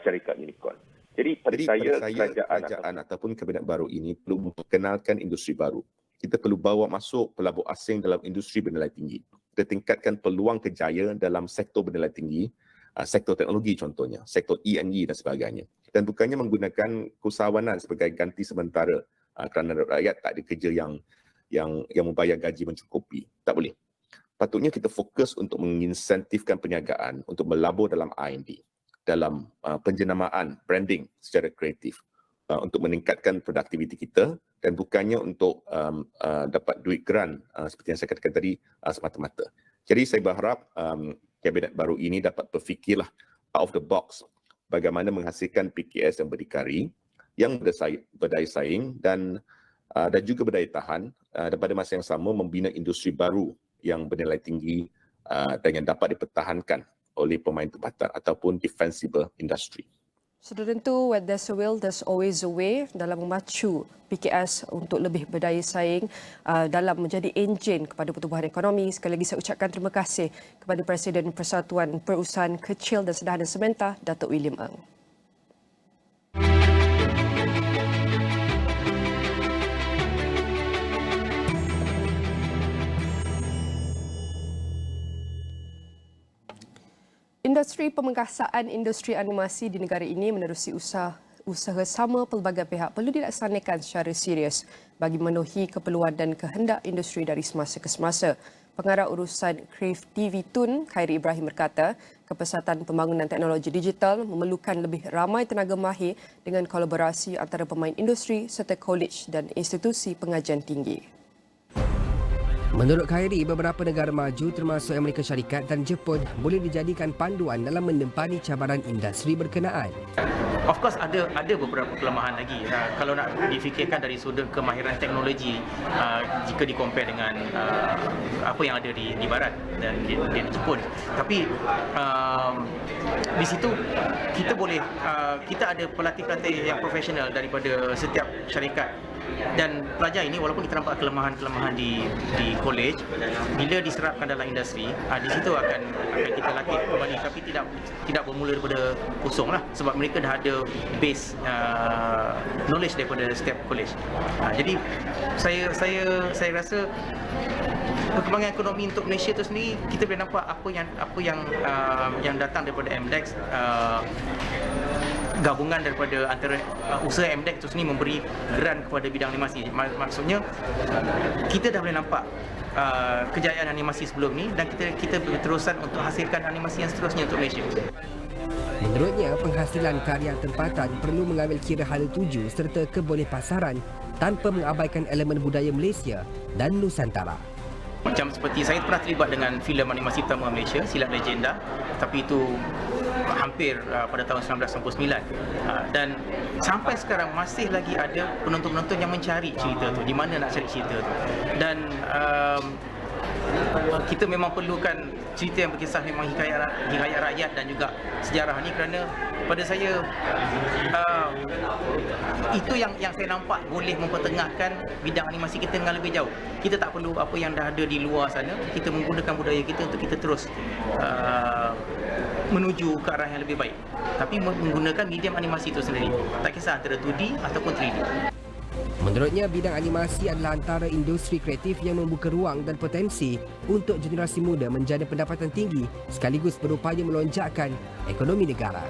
syarikat unicorn. Jadi pada saya kerajaan ataupun Kabinet baru ini perlu memperkenalkan industri baru. Kita perlu bawa masuk pelabur asing dalam industri bernilai tinggi. Kita tingkatkan peluang kejayaan dalam sektor bernilai tinggi, sektor teknologi contohnya, sektor E&E dan sebagainya. Dan bukannya menggunakan keusahawanan sebagai ganti sementara kerana rakyat tak ada kerja yang membayar gaji mencukupi. Tak boleh. Patutnya kita fokus untuk menginsentifkan perniagaan untuk melabur dalam R&D, dalam penjenamaan, branding secara kreatif untuk meningkatkan produktiviti kita dan bukannya untuk dapat duit grant seperti yang saya katakan tadi semata-mata. Jadi saya berharap Kabinet baru ini dapat berfikirlah out of the box bagaimana menghasilkan PKS yang berdikari, yang berdaya saing dan juga berdaya tahan dan pada masa yang sama membina industri baru yang bernilai tinggi dan yang dapat dipertahankan oleh pemain tempatan ataupun defensible industry. Sudah tentu, where there's a will, there's always a way dalam memacu PKS untuk lebih berdaya saing dalam menjadi enjin kepada pertumbuhan ekonomi. Sekali lagi saya ucapkan terima kasih kepada Presiden Persatuan Perusahaan Kecil dan Sederhana Sementa, Datuk William Ng. Industri pemengasaan industri animasi di negara ini menerusi usaha sama pelbagai pihak perlu dilaksanakan secara serius bagi memenuhi keperluan dan kehendak industri dari semasa ke semasa. Pengarah urusan Crave TV Tun, Khairi Ibrahim berkata, kepesatan pembangunan teknologi digital memerlukan lebih ramai tenaga mahir dengan kolaborasi antara pemain industri serta kolej dan institusi pengajian tinggi. Menurut Khairi, beberapa negara maju termasuk Amerika Syarikat dan Jepun boleh dijadikan panduan dalam menempani cabaran industri berkenaan. Of course ada beberapa kelemahan lagi kalau nak difikirkan dari sudut kemahiran teknologi jika di-compare dengan apa yang ada di barat dan di Jepun. Tapi di situ kita boleh kita ada pelatih-pelatih yang profesional daripada setiap syarikat. Dan pelajar ini walaupun kita nampak kelemahan-kelemahan di kolej, bila diserapkan dalam industri, di situ akan kita latih kembali, tapi tidak bermula daripada kosong lah, sebab mereka dah ada base knowledge daripada setiap kolej. Jadi saya rasa perkembangan ekonomi untuk Malaysia itu sendiri, kita boleh nampak apa yang datang daripada MDEX. Gabungan daripada antara usaha MDEX itu sendiri memberi geran kepada bidang animasi. Maksudnya kita dah boleh nampak kejayaan animasi sebelum ni dan kita berterusan untuk hasilkan animasi yang seterusnya untuk Malaysia. Menurutnya, penghasilan karya tempatan perlu mengambil kira hala tuju serta kebolehpasaran tanpa mengabaikan elemen budaya Malaysia dan Nusantara. Macam seperti saya pernah terlibat dengan filem animasi pertama Malaysia, Silat Legenda, tapi itu hampir pada tahun 1999 dan sampai sekarang masih lagi ada penonton-penonton yang mencari cerita tu, di mana nak cari cerita tu. Dan kita memang perlukan cerita yang berkisah memang hikayat rakyat dan juga sejarah ni, kerana pada saya itu yang saya nampak boleh mempertengahkan bidang animasi kita dengan lebih jauh. Kita tak perlu apa yang dah ada di luar sana, kita menggunakan budaya kita untuk kita terus menuju ke arah yang lebih baik, tapi menggunakan medium animasi itu sendiri, tak kisah antara 2D ataupun 3D. Menurutnya, bidang animasi adalah antara industri kreatif yang membuka ruang dan potensi untuk generasi muda menjana pendapatan tinggi sekaligus berupaya melonjakkan ekonomi negara.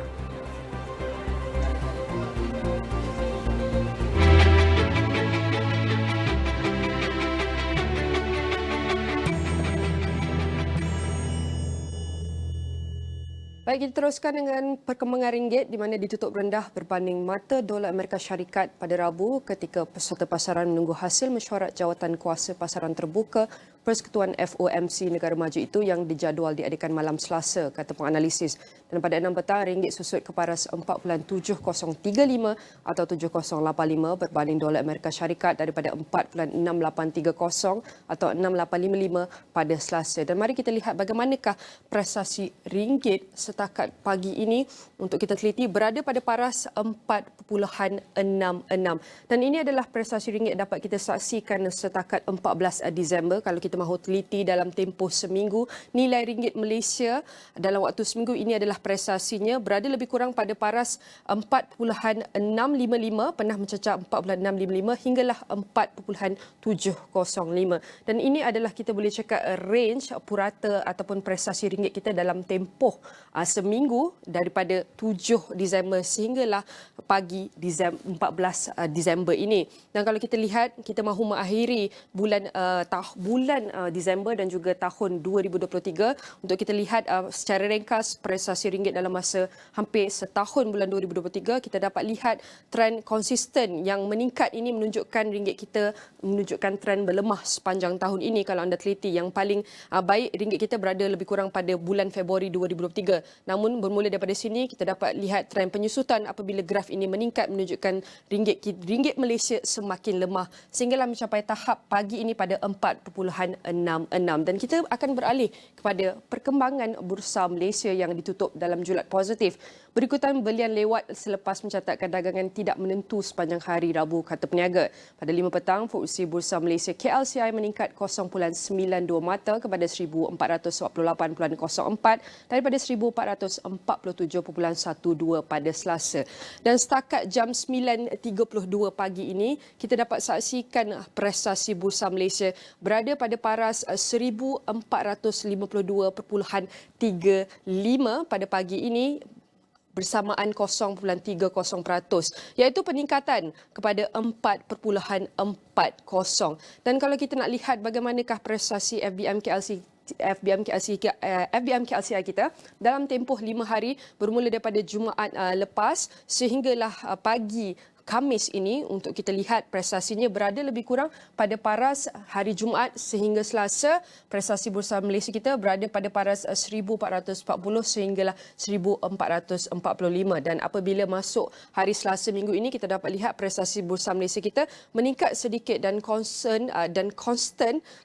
Baik, kita teruskan dengan perkembangan ringgit di mana ditutup rendah berbanding mata dolar Amerika Syarikat pada Rabu ketika peserta pasaran menunggu hasil mesyuarat jawatan kuasa pasaran terbuka Persekutuan FOMC negara maju itu yang dijadual diadakan malam Selasa, kata penganalisis. Dan pada 6 petang, ringgit susut ke paras 4.7035 atau 7085 berbanding dolar Amerika Syarikat daripada 4.6830 atau 6855 pada Selasa. Dan mari kita lihat bagaimanakah prestasi ringgit setakat pagi ini untuk kita teliti berada pada paras 4.66. Dan ini adalah prestasi ringgit dapat kita saksikan setakat 14 Disember. Kalau kita mahu teliti dalam tempoh seminggu, nilai ringgit Malaysia dalam waktu seminggu ini adalah prestasinya berada lebih kurang pada paras 4.655, pernah mencecah 4.655 hinggalah 4.705. Dan ini adalah kita boleh cakap range purata ataupun prestasi ringgit kita dalam tempoh seminggu daripada 7 Disember sehinggalah pagi 14 Disember ini. Dan kalau kita lihat, kita mahu mengakhiri bulan Disember dan juga tahun 2023 untuk kita lihat secara ringkas prestasi ringgit dalam masa hampir setahun bulan 2023, kita dapat lihat trend konsisten yang meningkat ini menunjukkan ringgit kita menunjukkan trend berlemah sepanjang tahun ini. Kalau anda teliti, yang paling baik ringgit kita berada lebih kurang pada bulan Februari 2023. Namun bermula daripada sini kita dapat lihat trend penyusutan apabila graf ini meningkat menunjukkan ringgit Malaysia semakin lemah sehinggalah mencapai tahap pagi ini pada 4.66. Dan kita akan beralih kepada perkembangan bursa Malaysia yang ditutup dalam julat positif. Berikutan belian lewat selepas mencatatkan dagangan tidak menentu sepanjang hari Rabu, kata peniaga. Pada 5 petang, FTSE Bursa Malaysia KLCI meningkat 0.92 mata kepada 1448.04 daripada 1447.12 pada Selasa. Dan setakat jam 9.32 pagi ini, kita dapat saksikan prestasi Bursa Malaysia berada pada paras 1452.35 pada pagi ini, bersamaan 0.30%, iaitu peningkatan kepada 4.40. Dan kalau kita nak lihat bagaimanakah prestasi FBM KLCI kita dalam tempoh 5 hari bermula daripada Jumaat lepas sehinggalah pagi Khamis ini, untuk kita lihat prestasinya berada lebih kurang pada paras hari Jumaat sehingga Selasa. Prestasi Bursa Malaysia kita berada pada paras 1440 sehinggalah 1445, dan apabila masuk hari Selasa minggu ini, kita dapat lihat prestasi Bursa Malaysia kita meningkat sedikit dan konstan.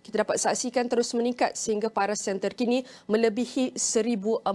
Kita dapat saksikan terus meningkat sehingga paras yang terkini melebihi 1450,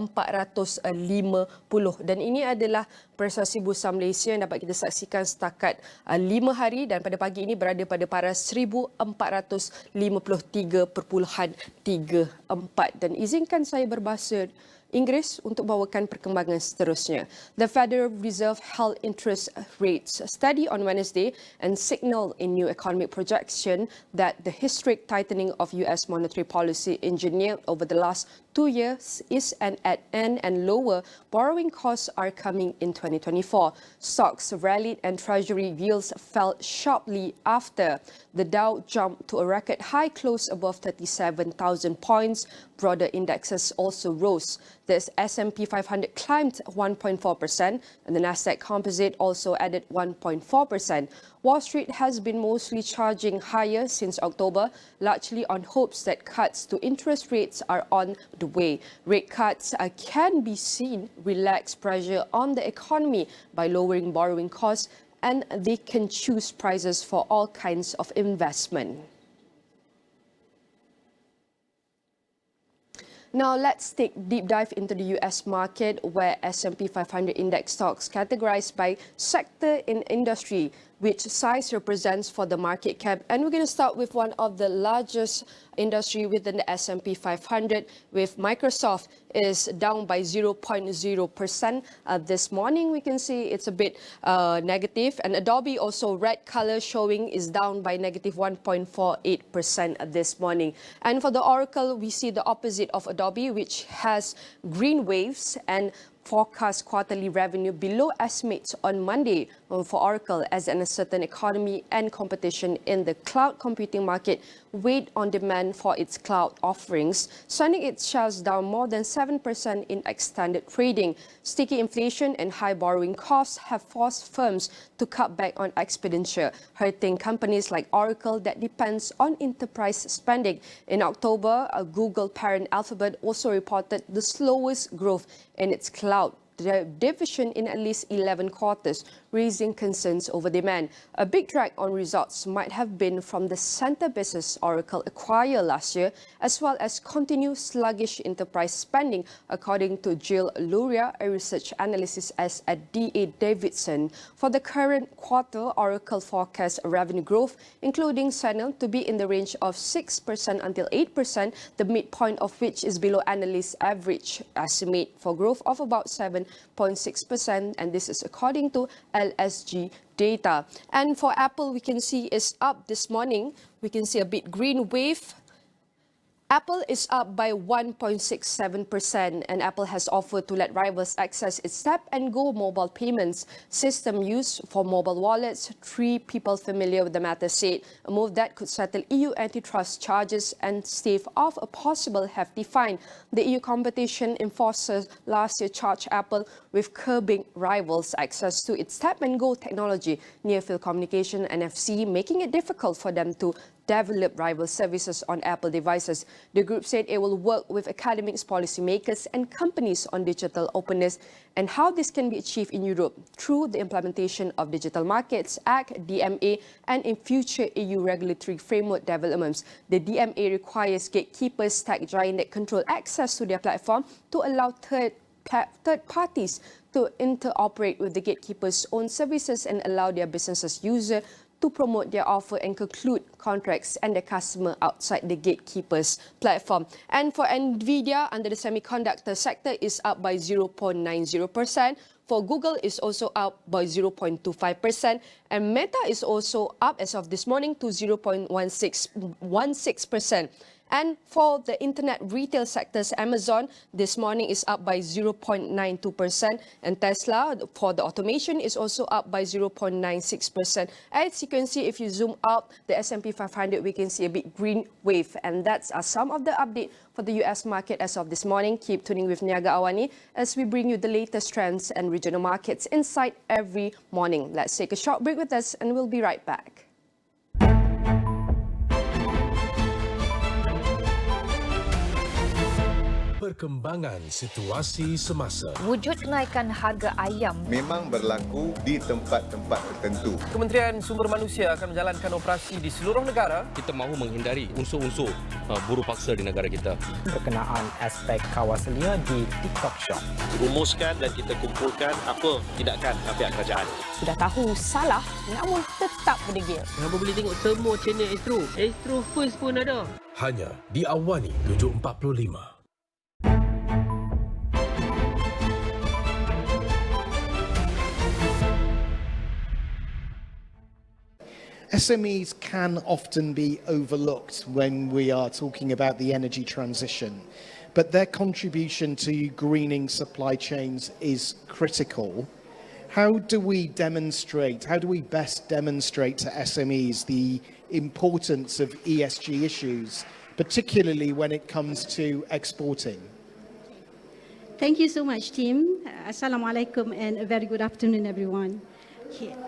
dan ini adalah prestasi Bursa Malaysia yang dapat kita saksikan setakat 5 hari, dan pada pagi ini berada pada paras 1453.34. Dan izinkan saya berbahasa Inggeris untuk bawakan perkembangan seterusnya. The Federal Reserve held interest rates steady on Wednesday and signaled in new economic projection that the historic tightening of US monetary policy engineered over the last 2 years is at end, and lower borrowing costs are coming in 2024. Stocks rallied and Treasury yields fell sharply after the Dow jumped to a record high close above 37,000 points. Broader indexes also rose. The S&P 500 climbed 1.4% and the Nasdaq Composite also added 1.4%. Wall Street has been mostly charging higher since October, largely on hopes that cuts to interest rates are on the way. Rate cuts can be seen relax pressure on the economy by lowering borrowing costs, and they can choose prices for all kinds of investment. Now let's take deep dive into the US market, where S&P 500 index stocks categorized by sector in industry, which size represents for the market cap. And we're going to start with one of the largest industry within the S&P 500, with Microsoft is down by 0.0%. This morning we can see it's a bit negative, and Adobe also red color showing is down by negative 1.48% this morning. And for the Oracle, we see the opposite of Adobe, which has green waves and forecast quarterly revenue below estimates on Monday for Oracle, as an uncertain economy and competition in the cloud computing market weighed on demand for its cloud offerings, sending its shares down more than 7% in extended trading. Sticky inflation and high borrowing costs have forced firms to cut back on expenditure, hurting companies like Oracle that depends on enterprise spending. In October, Google parent Alphabet also reported the slowest growth in its cloud division in at least 11 quarters, raising concerns over demand. A big drag on results might have been from the center business Oracle acquired last year, as well as continued sluggish enterprise spending, according to Jill Luria, a research analyst at D.A. Davidson. For the current quarter, Oracle forecasts revenue growth, including Senel, to be in the range of 6% until 8%, the midpoint of which is below analysts' average estimate for growth of about 7.6%, and this is according to LSG data. And for Apple, we can see is up this morning. We can see a bit green wave. Apple is up by 1.67%, and Apple has offered to let rivals access its tap-and-go mobile payments system used for mobile wallets. 3 people familiar with the matter said a move that could settle EU antitrust charges and stave off a possible hefty fine. The EU competition enforcers last year charged Apple with curbing rivals' access to its tap-and-go technology, near-field communication, NFC, making it difficult for them to develop rival services on Apple devices. The group said it will work with academics, policymakers and companies on digital openness and how this can be achieved in Europe through the implementation of Digital Markets Act, DMA, and in future EU regulatory framework developments. The DMA requires gatekeepers, tech giants that control access to their platform to allow third parties to interoperate with the gatekeepers' own services and allow their businesses user to promote their offer and conclude contracts and the customer outside the gatekeepers platform. And for Nvidia, under the semiconductor sector, is up by 0.90%. For Google, is also up by 0.25%. And Meta is also up as of this morning to 0.16%. And for the internet retail sectors, Amazon this morning is up by 0.92%, and Tesla for the automation is also up by 0.96%. As you can see, if you zoom out the S&P 500, we can see a big green wave, and that's some of the update for the US market as of this morning. Keep tuning with Niaga Awani as we bring you the latest trends and regional markets insight every morning. Let's take a short break with us, and we'll be right back. Perkembangan situasi semasa. Wujud kenaikan harga ayam memang berlaku di tempat-tempat tertentu. Kementerian Sumber Manusia akan menjalankan operasi di seluruh negara. Kita mahu menghindari unsur-unsur buruh paksa di negara kita. Berkenaan aspek kawasannya di TikTok Shop. Rumuskan dan kita kumpulkan apa tindakan pihak kerajaan. Sudah tahu salah namun tetap berdegil. Hamba boleh tengok semua channel Astro. Astro First pun ada. Hanya di Awani 745. SMEs can often be overlooked when we are talking about the energy transition, but their contribution to greening supply chains is critical. How do we best demonstrate to SMEs the importance of ESG issues, particularly when it comes to exporting? Thank you so much, team. Assalamualaikum and a very good afternoon, everyone.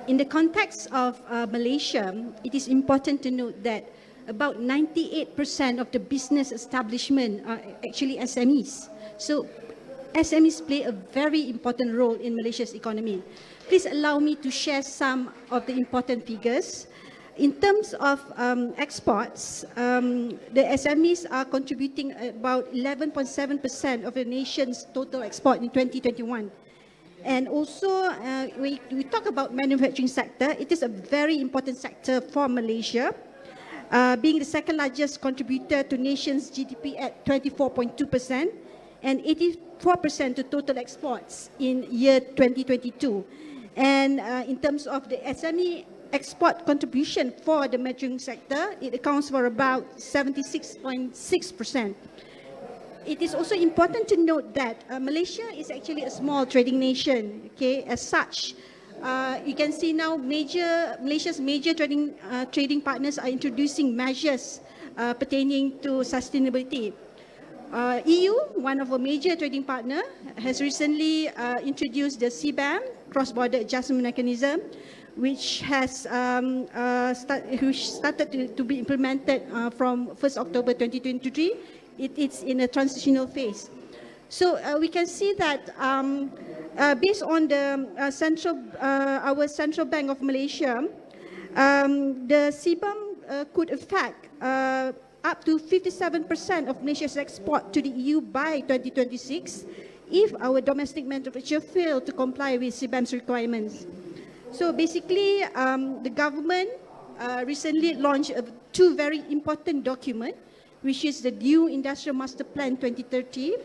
In the context of Malaysia, it is important to note that about 98% of the business establishment are actually SMEs. So SMEs play a very important role in Malaysia's economy. Please allow me to share some of the important figures. In terms of exports, the SMEs are contributing about 11.7% of the nation's total export in 2021. And also, we talk about manufacturing sector. It is a very important sector for Malaysia, being the second largest contributor to nation's GDP at 24.2% and 84% to total exports in year 2022. And in terms of the SME export contribution for the manufacturing sector, it accounts for about 76.6%. It is also important to note that Malaysia is actually a small trading nation. Okay, as such, you can see now Malaysia's major trading partners are introducing measures pertaining to sustainability. EU, one of our major trading partner, has recently introduced the CBAM, Cross-Border Adjustment Mechanism, which has started to be implemented from 1st October 2023. It's in a transitional phase. So we can see that based on the our Central Bank of Malaysia, the CBAM could affect up to 57% of Malaysia's export to the EU by 2026 if our domestic manufacture fail to comply with CBAM's requirements. So basically, the government recently launched two very important documents, which is the New Industrial Master Plan 2030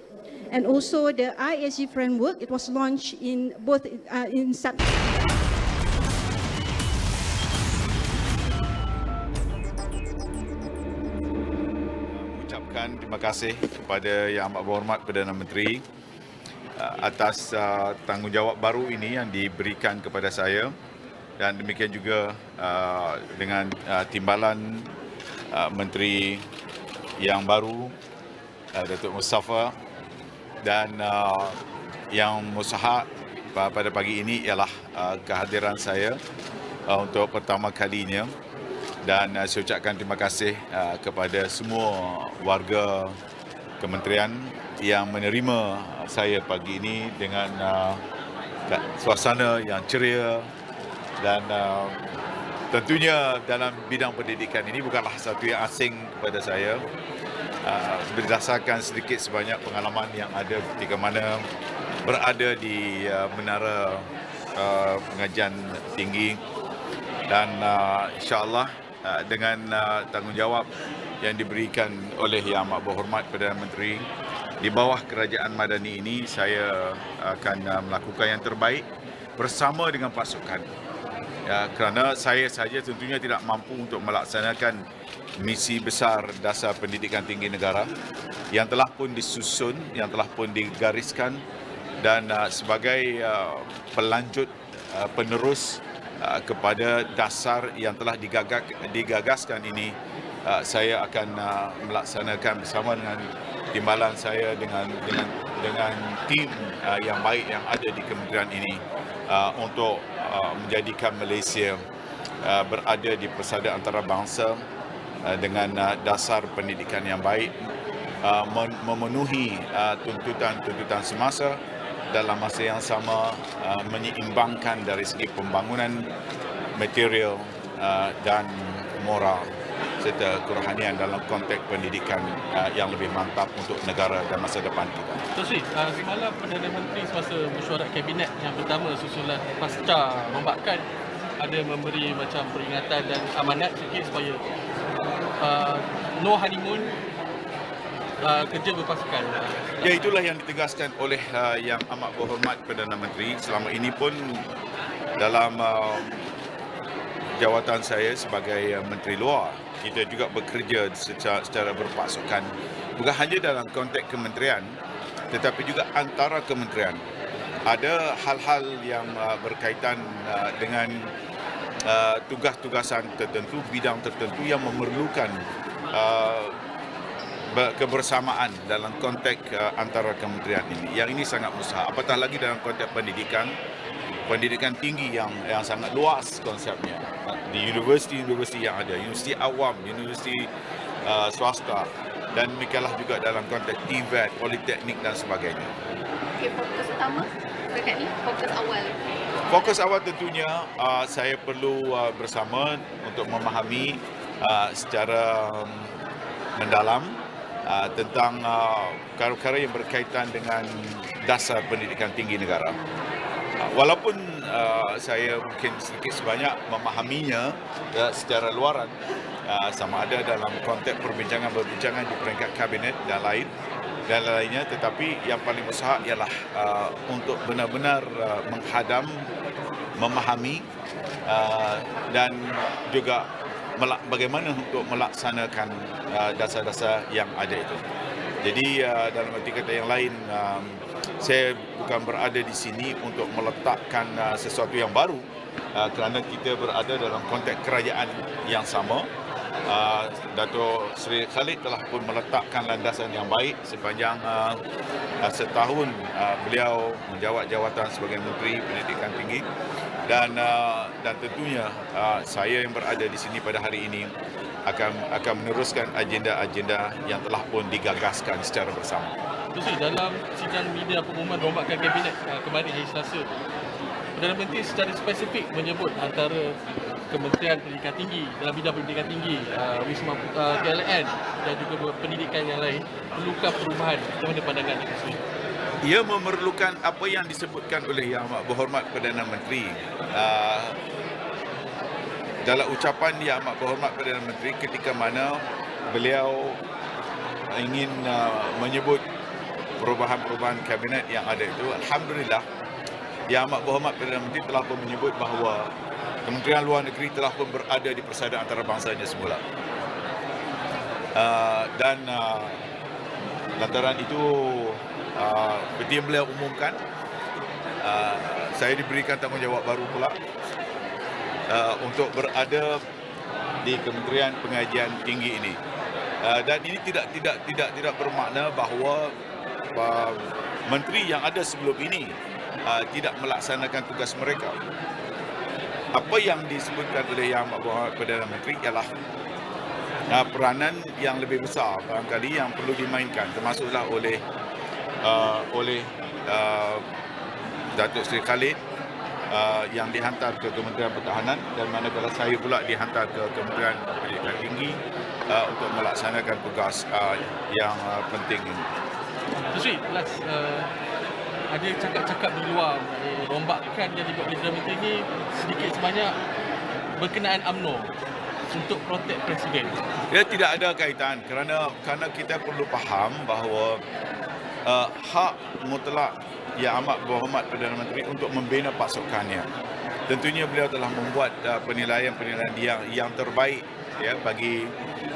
and also the ISG framework. It was launched in both in September. Ucapkan terima kasih kepada Yang Amat Berhormat Perdana Menteri atas tanggungjawab baru ini yang diberikan kepada saya, dan demikian juga dengan timbalan Menteri yang baru, Datuk Mustafa, dan yang mustahak pada pagi ini ialah kehadiran saya untuk pertama kalinya, dan saya ucapkan terima kasih kepada semua warga kementerian yang menerima saya pagi ini dengan suasana yang ceria, dan tentunya dalam bidang pendidikan ini bukanlah satu yang asing kepada saya. Berdasarkan sedikit sebanyak pengalaman yang ada ketika mana berada di menara pengajian tinggi dan insya-Allah dengan tanggungjawab yang diberikan oleh Yang Amat Berhormat Perdana Menteri di bawah kerajaan Madani ini, saya akan melakukan yang terbaik bersama dengan pasukan. Kerana saya sahaja tentunya tidak mampu untuk melaksanakan misi besar Dasar Pendidikan Tinggi Negara yang telah pun disusun, yang telah pun digariskan, dan sebagai pelanjut penerus kepada dasar yang telah digagaskan ini, saya akan melaksanakan bersama dengan timbalan saya dengan tim yang baik yang ada di kementerian ini untuk menjadikan Malaysia berada di persada antarabangsa dengan dasar pendidikan yang baik, memenuhi tuntutan semasa, dalam masa yang sama menyeimbangkan dari segi pembangunan material dan moral serta kerohanian dalam konteks pendidikan yang lebih mantap untuk negara dan masa depan kita. Tuan Sri, semalam Perdana Menteri semasa mesyuarat Kabinet yang pertama susulan pasca rombakan ada memberi macam peringatan dan amanat sikit supaya no honeymoon, kerja berpasukan. Ya, itulah yang ditegaskan oleh Yang Amat Berhormat Perdana Menteri. Selama ini pun dalam jawatan saya sebagai Menteri Luar, kita juga bekerja secara berpasukan, bukan hanya dalam konteks kementerian tetapi juga antara kementerian. Ada hal-hal yang berkaitan dengan tugas-tugasan tertentu, bidang tertentu yang memerlukan kebersamaan dalam konteks antara kementerian ini. Yang ini sangat mustahil, apatah lagi dalam konteks pendidikan tinggi yang sangat luas konsepnya, di universiti-universiti yang ada, universiti awam, universiti swasta, dan demikianlah juga dalam konteks TVET, politeknik dan sebagainya. Okay, fokus utama dekat ni, fokus awal. Fokus awal tentunya saya perlu bersama untuk memahami secara mendalam tentang perkara-perkara yang berkaitan dengan dasar pendidikan tinggi negara. Walaupun saya mungkin sedikit sebanyak memahaminya secara luaran, sama ada dalam konteks perbincangan di peringkat kabinet dan lainnya, tetapi yang paling besar ialah untuk benar-benar menghadam, memahami dan juga bagaimana untuk melaksanakan dasar-dasar yang ada itu. Jadi dalam arti kata yang lain, saya bukan berada di sini untuk meletakkan sesuatu yang baru, kerana kita berada dalam konteks kerajaan yang sama. Dato' Sri Khalid telah pun meletakkan landasan yang baik sepanjang setahun beliau menjawat jawatan sebagai Menteri Pendidikan Tinggi, dan tentunya saya yang berada di sini pada hari ini akan meneruskan agenda-agenda yang telah pun digagaskan secara bersama. Tuan, dalam sidang media pengumuman rombakan Kabinet kemarin hari Selasa, Perdana Menteri secara spesifik menyebut antara Kementerian Pendidikan Tinggi, dalam bidang pendidikan tinggi, Wisma TLN dan juga pendidikan yang lain perlukan perubahan. Bagaimana pandangan Tuan? Ia memerlukan apa yang disebutkan oleh Yang Amat Berhormat Perdana Menteri. Dalam ucapan Yang Amat Berhormat Perdana Menteri ketika mana beliau ingin menyebut perubahan-perubahan kabinet yang ada itu, alhamdulillah Yang Amat Berhormat Perdana Menteri telah pun menyebut bahawa Kementerian Luar Negeri telah pun berada di persada antarabangsanya semula. Dan lantaran itu, seperti yang beliau umumkan, saya diberikan tanggungjawab baru pula untuk berada di Kementerian Pengajian Tinggi ini. Dan ini tidak bermakna bahawa menteri yang ada sebelum ini tidak melaksanakan tugas mereka. Apa yang disebutkan oleh Yang Amat Berhormat Perdana Menteri ialah peranan yang lebih besar barangkali yang perlu dimainkan, termasuklah oleh Datuk Seri Khalid yang dihantar ke Kementerian Pertahanan, dan manakala saya pula dihantar ke Kementerian Pendidikan Tinggi untuk melaksanakan tugas yang penting ini. Tuan Sri, ada cakap-cakap di luar mengenai rombakan yang dibuat oleh Perdana Menteri ini sedikit sebanyak berkenaan UMNO untuk protek Presiden. Dia tidak ada kaitan kerana kita perlu faham bahawa hak mutlak Yang Amat Berhormat Perdana Menteri untuk membina pasukannya. Tentunya beliau telah membuat penilaian-penilaian yang terbaik ya bagi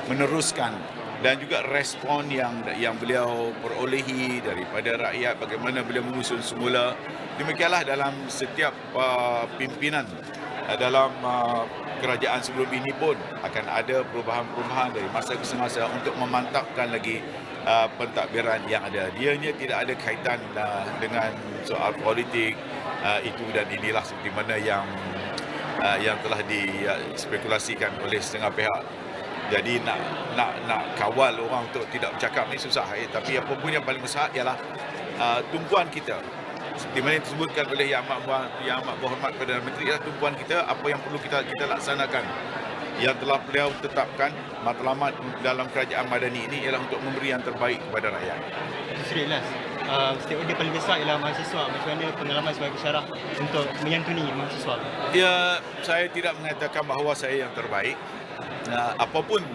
meneruskan dan juga respon yang beliau perolehi daripada rakyat, bagaimana beliau menyusun semula. Demikianlah dalam setiap pimpinan dalam kerajaan sebelum ini pun akan ada perubahan-perubahan dari masa ke semasa untuk memantapkan lagi pentadbiran yang ada. Dianya tidak ada kaitan dengan soal politik itu dan inilah seperti mana yang telah dispekulasikan oleh setengah pihak. Jadi nak kawal orang untuk tidak bercakap ni susah. Tapi apa pun yang paling besar ialah tumpuan kita. Seperti mana yang disebutkan oleh Yang Amat Berhormat Perdana Menteri ialah tumpuan kita, apa yang perlu kita laksanakan. Yang telah beliau tetapkan matlamat dalam kerajaan Madani ini ialah untuk memberi yang terbaik kepada rakyat. Sri Ilyas, stakeholder paling besar ialah mahasiswa. Macam mana pengalaman sebagai pensyarah untuk menyantuni mahasiswa? Ya, saya tidak mengatakan bahawa saya yang terbaik. Apapun,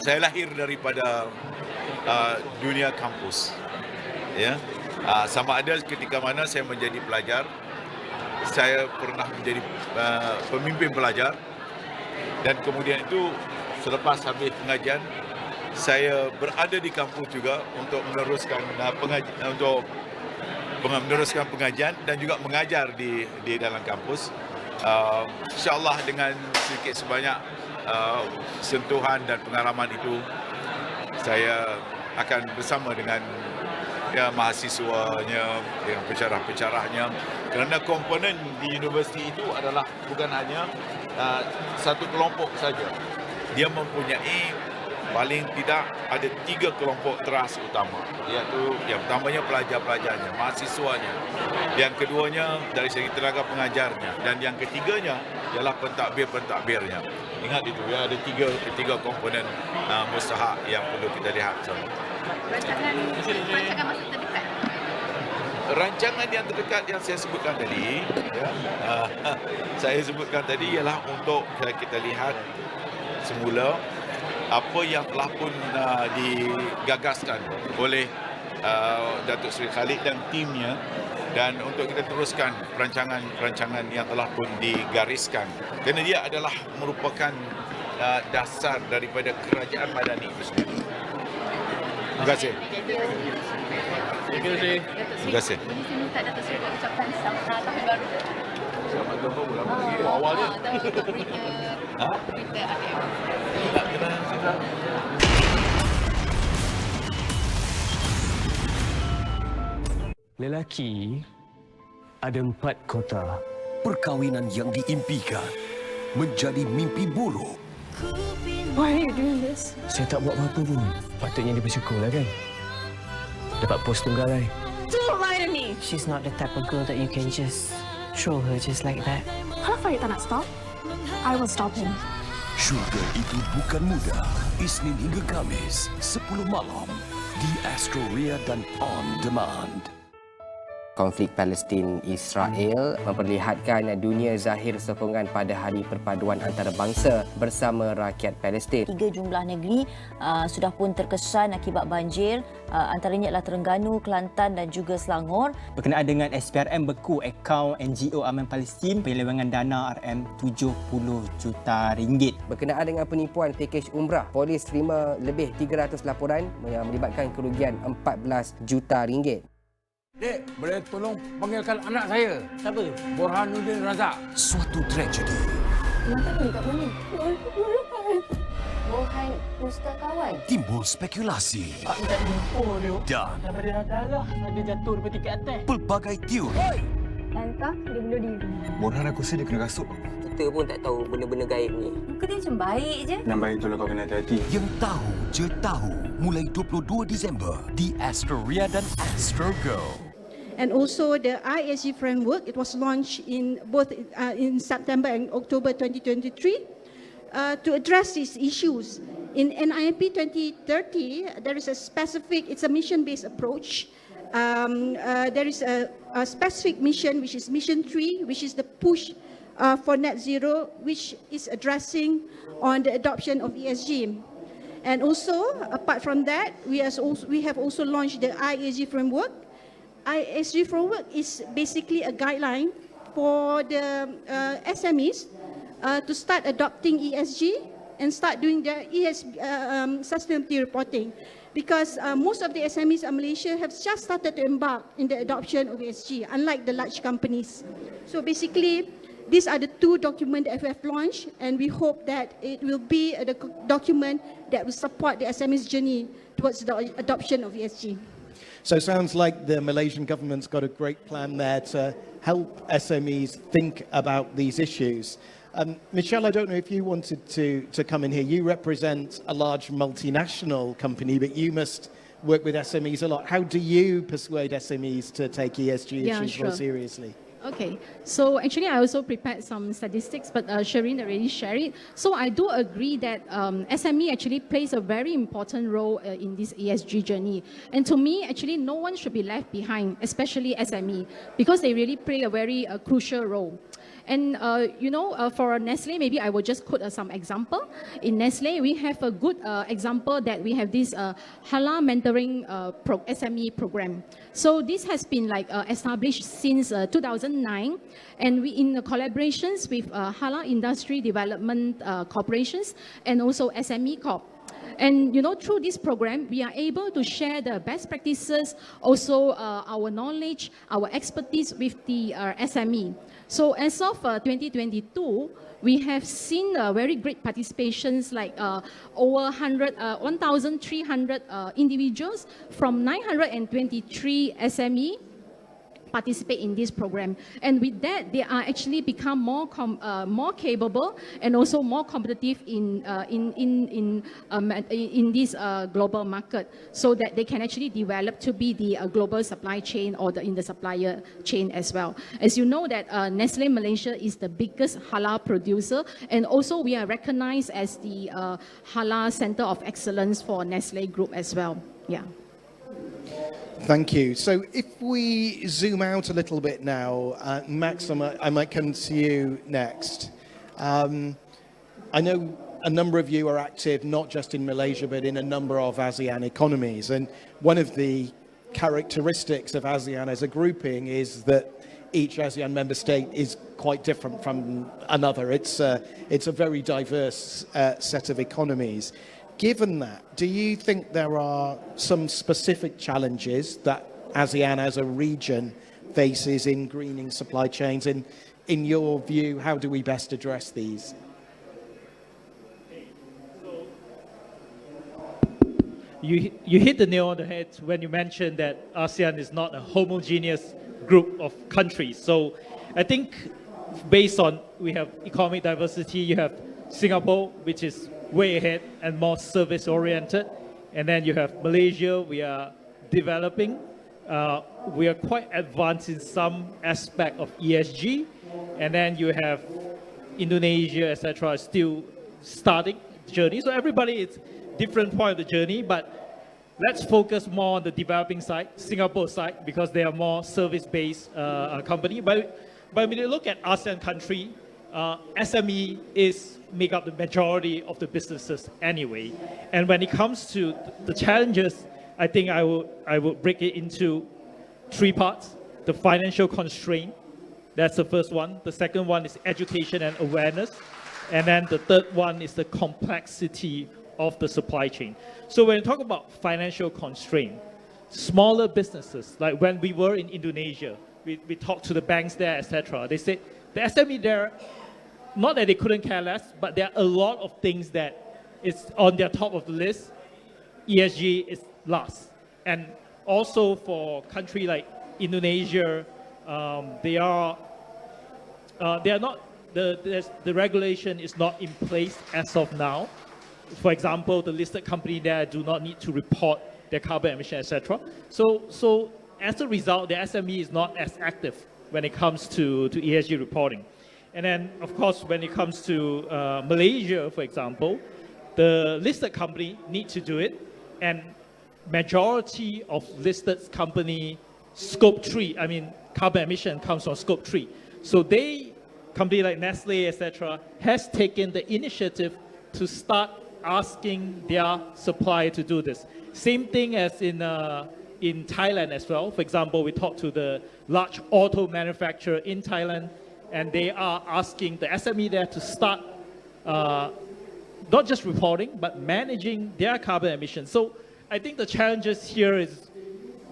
saya lahir daripada dunia kampus. Ya, sama ada ketika mana saya menjadi pelajar, saya pernah menjadi pemimpin pelajar. Dan kemudian itu selepas habis pengajian, saya berada di kampus juga untuk meneruskan pengajian dan juga mengajar di dalam kampus. InsyaAllah dengan sedikit sebanyak sentuhan dan pengalaman itu, saya akan bersama dengan mahasiswanya, dengan pensyarah-pensyarahnya. Kerana komponen di universiti itu adalah bukan hanya satu kelompok saja. Dia mempunyai paling tidak ada 3 kelompok teras utama, iaitu yang pertamanya pelajar-pelajarnya, mahasiswanya, yang keduanya dari segi tenaga pengajarnya, dan yang ketiganya ialah pentadbir-pentadbirnya. Ingat itu ya, ada tiga komponen mustahak yang perlu kita lihat. Rancangan masa terdekat. Rancangan yang terdekat yang saya sebutkan tadi, ialah untuk kita lihat semula apa yang telah pun digagaskan oleh Datuk Seri Khalid dan timnya, dan untuk kita teruskan perancangan yang telah pun digariskan. Kerana dia adalah merupakan dasar daripada kerajaan Madani itu sendiri. Terima kasih. Terima kasih. Minta Datuk Seri buat ucapan selamat tahun baru. Selamat tahun baru lama lagi. Awalnya. Berita ATM. Lelaki ada 4 kota. Perkahwinan yang diimpikan menjadi mimpi buruk. Why are you doing this? Saya tak buat apa-apa pun. Patutnya dia bersyukur lah kan. Dapat pos tunggal lah. Don't lie to me! She's not the type of girl that you can just throw her just like that. Kalau Farid tak nak stop, I will stop him. Syurga itu bukan mudah. Isnin hingga Khamis, 10 malam di Astro Ria dan On Demand. Konflik Palestin-Israel memperlihatkan dunia zahir sokongan pada Hari Perpaduan Antarabangsa bersama rakyat Palestin. 3 jumlah negeri sudah pun terkesan akibat banjir, antaranya adalah Terengganu, Kelantan dan juga Selangor. Berkenaan dengan SPRM beku akaun NGO Aman Palestin penyelewengan dana RM70 juta ringgit. Berkenaan dengan penipuan pakej umrah, polis terima lebih 300 laporan yang melibatkan kerugian 14 juta ringgit. Dek, boleh tolong panggilkan anak saya? Siapa? Borhanuddin Razak. Suatu tragedi. Kenapa ni kat mana? Borhan Pustakawan. Timbul spekulasi. Tak minta jumpa dia. Dan daripada darah ada jatuh daripada tingkat atas. pelbagai teori. Entah, dia bunuh diri. Borhan aku rasa dia kena rasuk. Kita pun tak tahu benda-benda gaib ni. Muka dia macam baik je. Yang baik itulah kau kena hati-hati. Yang tahu je tahu. Mulai 22 Disember di Astro Ria dan Astro Go. And also the ISG framework, it was launched in both in September and October 2023 to address these issues. In NIP 2030, there is a specific, it's a mission-based approach there is a specific mission, which is Mission 3, which is the push for net zero, which is addressing on the adoption of ESG. And also, apart from that, we have also launched the ISG framework. ISG framework is basically a guideline for the SMEs to start adopting ESG and start doing their sustainability reporting. Because most of the SMEs in Malaysia have just started to embark in the adoption of ESG, unlike the large companies. So basically, these are the two documents that we have launched, and we hope that it will be a document that will support the SMEs journey towards the adoption of ESG. So it sounds like the Malaysian government's got a great plan there to help SMEs think about these issues. Michelle, I don't know if you wanted to come in here. You represent a large multinational company, but you must work with SMEs a lot. How do you persuade SMEs to take ESG issues more seriously? Okay, so actually I also prepared some statistics, but Shireen already shared it. So I do agree that SME actually plays a very important role in this ESG journey. And to me, actually, no one should be left behind, especially SME, because they really play a very crucial role. And, for Nestle, maybe I will just quote some example. In Nestle, we have a good example that we have this Halal Mentoring SME program. So this has been established since 2009, and we in collaborations with Halal Industry Development Corporations and also SME Corp. And through this program, we are able to share the best practices, also our knowledge, our expertise with the SME. So as of 2022, we have seen very great participations, like over 1,300 individuals from 923 SME participate in this program, and with that they are actually become more capable and also more competitive in this global market, so that they can actually develop to be the global supply chain or in the supplier chain as well. As you know that Nestle Malaysia is the biggest halal producer, and also we are recognized as the halal center of excellence for Nestle Group as well. Yeah. Thank you. So if we zoom out a little bit now, Max, I might come to you next. I know a number of you are active not just in Malaysia, but in a number of ASEAN economies. And one of the characteristics of ASEAN as a grouping is that each ASEAN member state is quite different from another. It's a very diverse set of economies. Given that, do you think there are some specific challenges that ASEAN as a region faces in greening supply chains? And in your view, how do we best address these? You hit the nail on the head when you mentioned that ASEAN is not a homogeneous group of countries. So I think based on, we have economic diversity, you have Singapore, which is way ahead and more service oriented, and then you have Malaysia. We are developing, we are quite advanced in some aspect of ESG, and then you have Indonesia, etc., still starting journey. So everybody is different point of the journey, but let's focus more on the developing side, Singapore side, because they are more service-based company. But when you look at ASEAN country, SME make up the majority of the businesses anyway. And when it comes to the challenges, I think I will break it into three parts. The financial constraint, that's the first one. The second one is education and awareness. And then the third one is the complexity of the supply chain. So when you talk about financial constraint, smaller businesses, like when we were in Indonesia, we talked to the banks there, etc. They said the SME there, not that they couldn't care less, but there are a lot of things that is on their top of the list. ESG is last. And also for a country like Indonesia, they are not, the regulation is not in place as of now. For example, the listed company there do not need to report their carbon emission, etc. So as a result, the SME is not as active when it comes to ESG reporting. And then, of course, when it comes to Malaysia, for example, the listed company need to do it. And majority of listed company scope 3, I mean, carbon emission comes from scope 3. So company like Nestle, etc., has taken the initiative to start asking their supplier to do this. Same thing as in Thailand as well. For example, we talked to the large auto manufacturer in Thailand, and they are asking the SME there to start not just reporting, but managing their carbon emissions. So I think the challenges here is,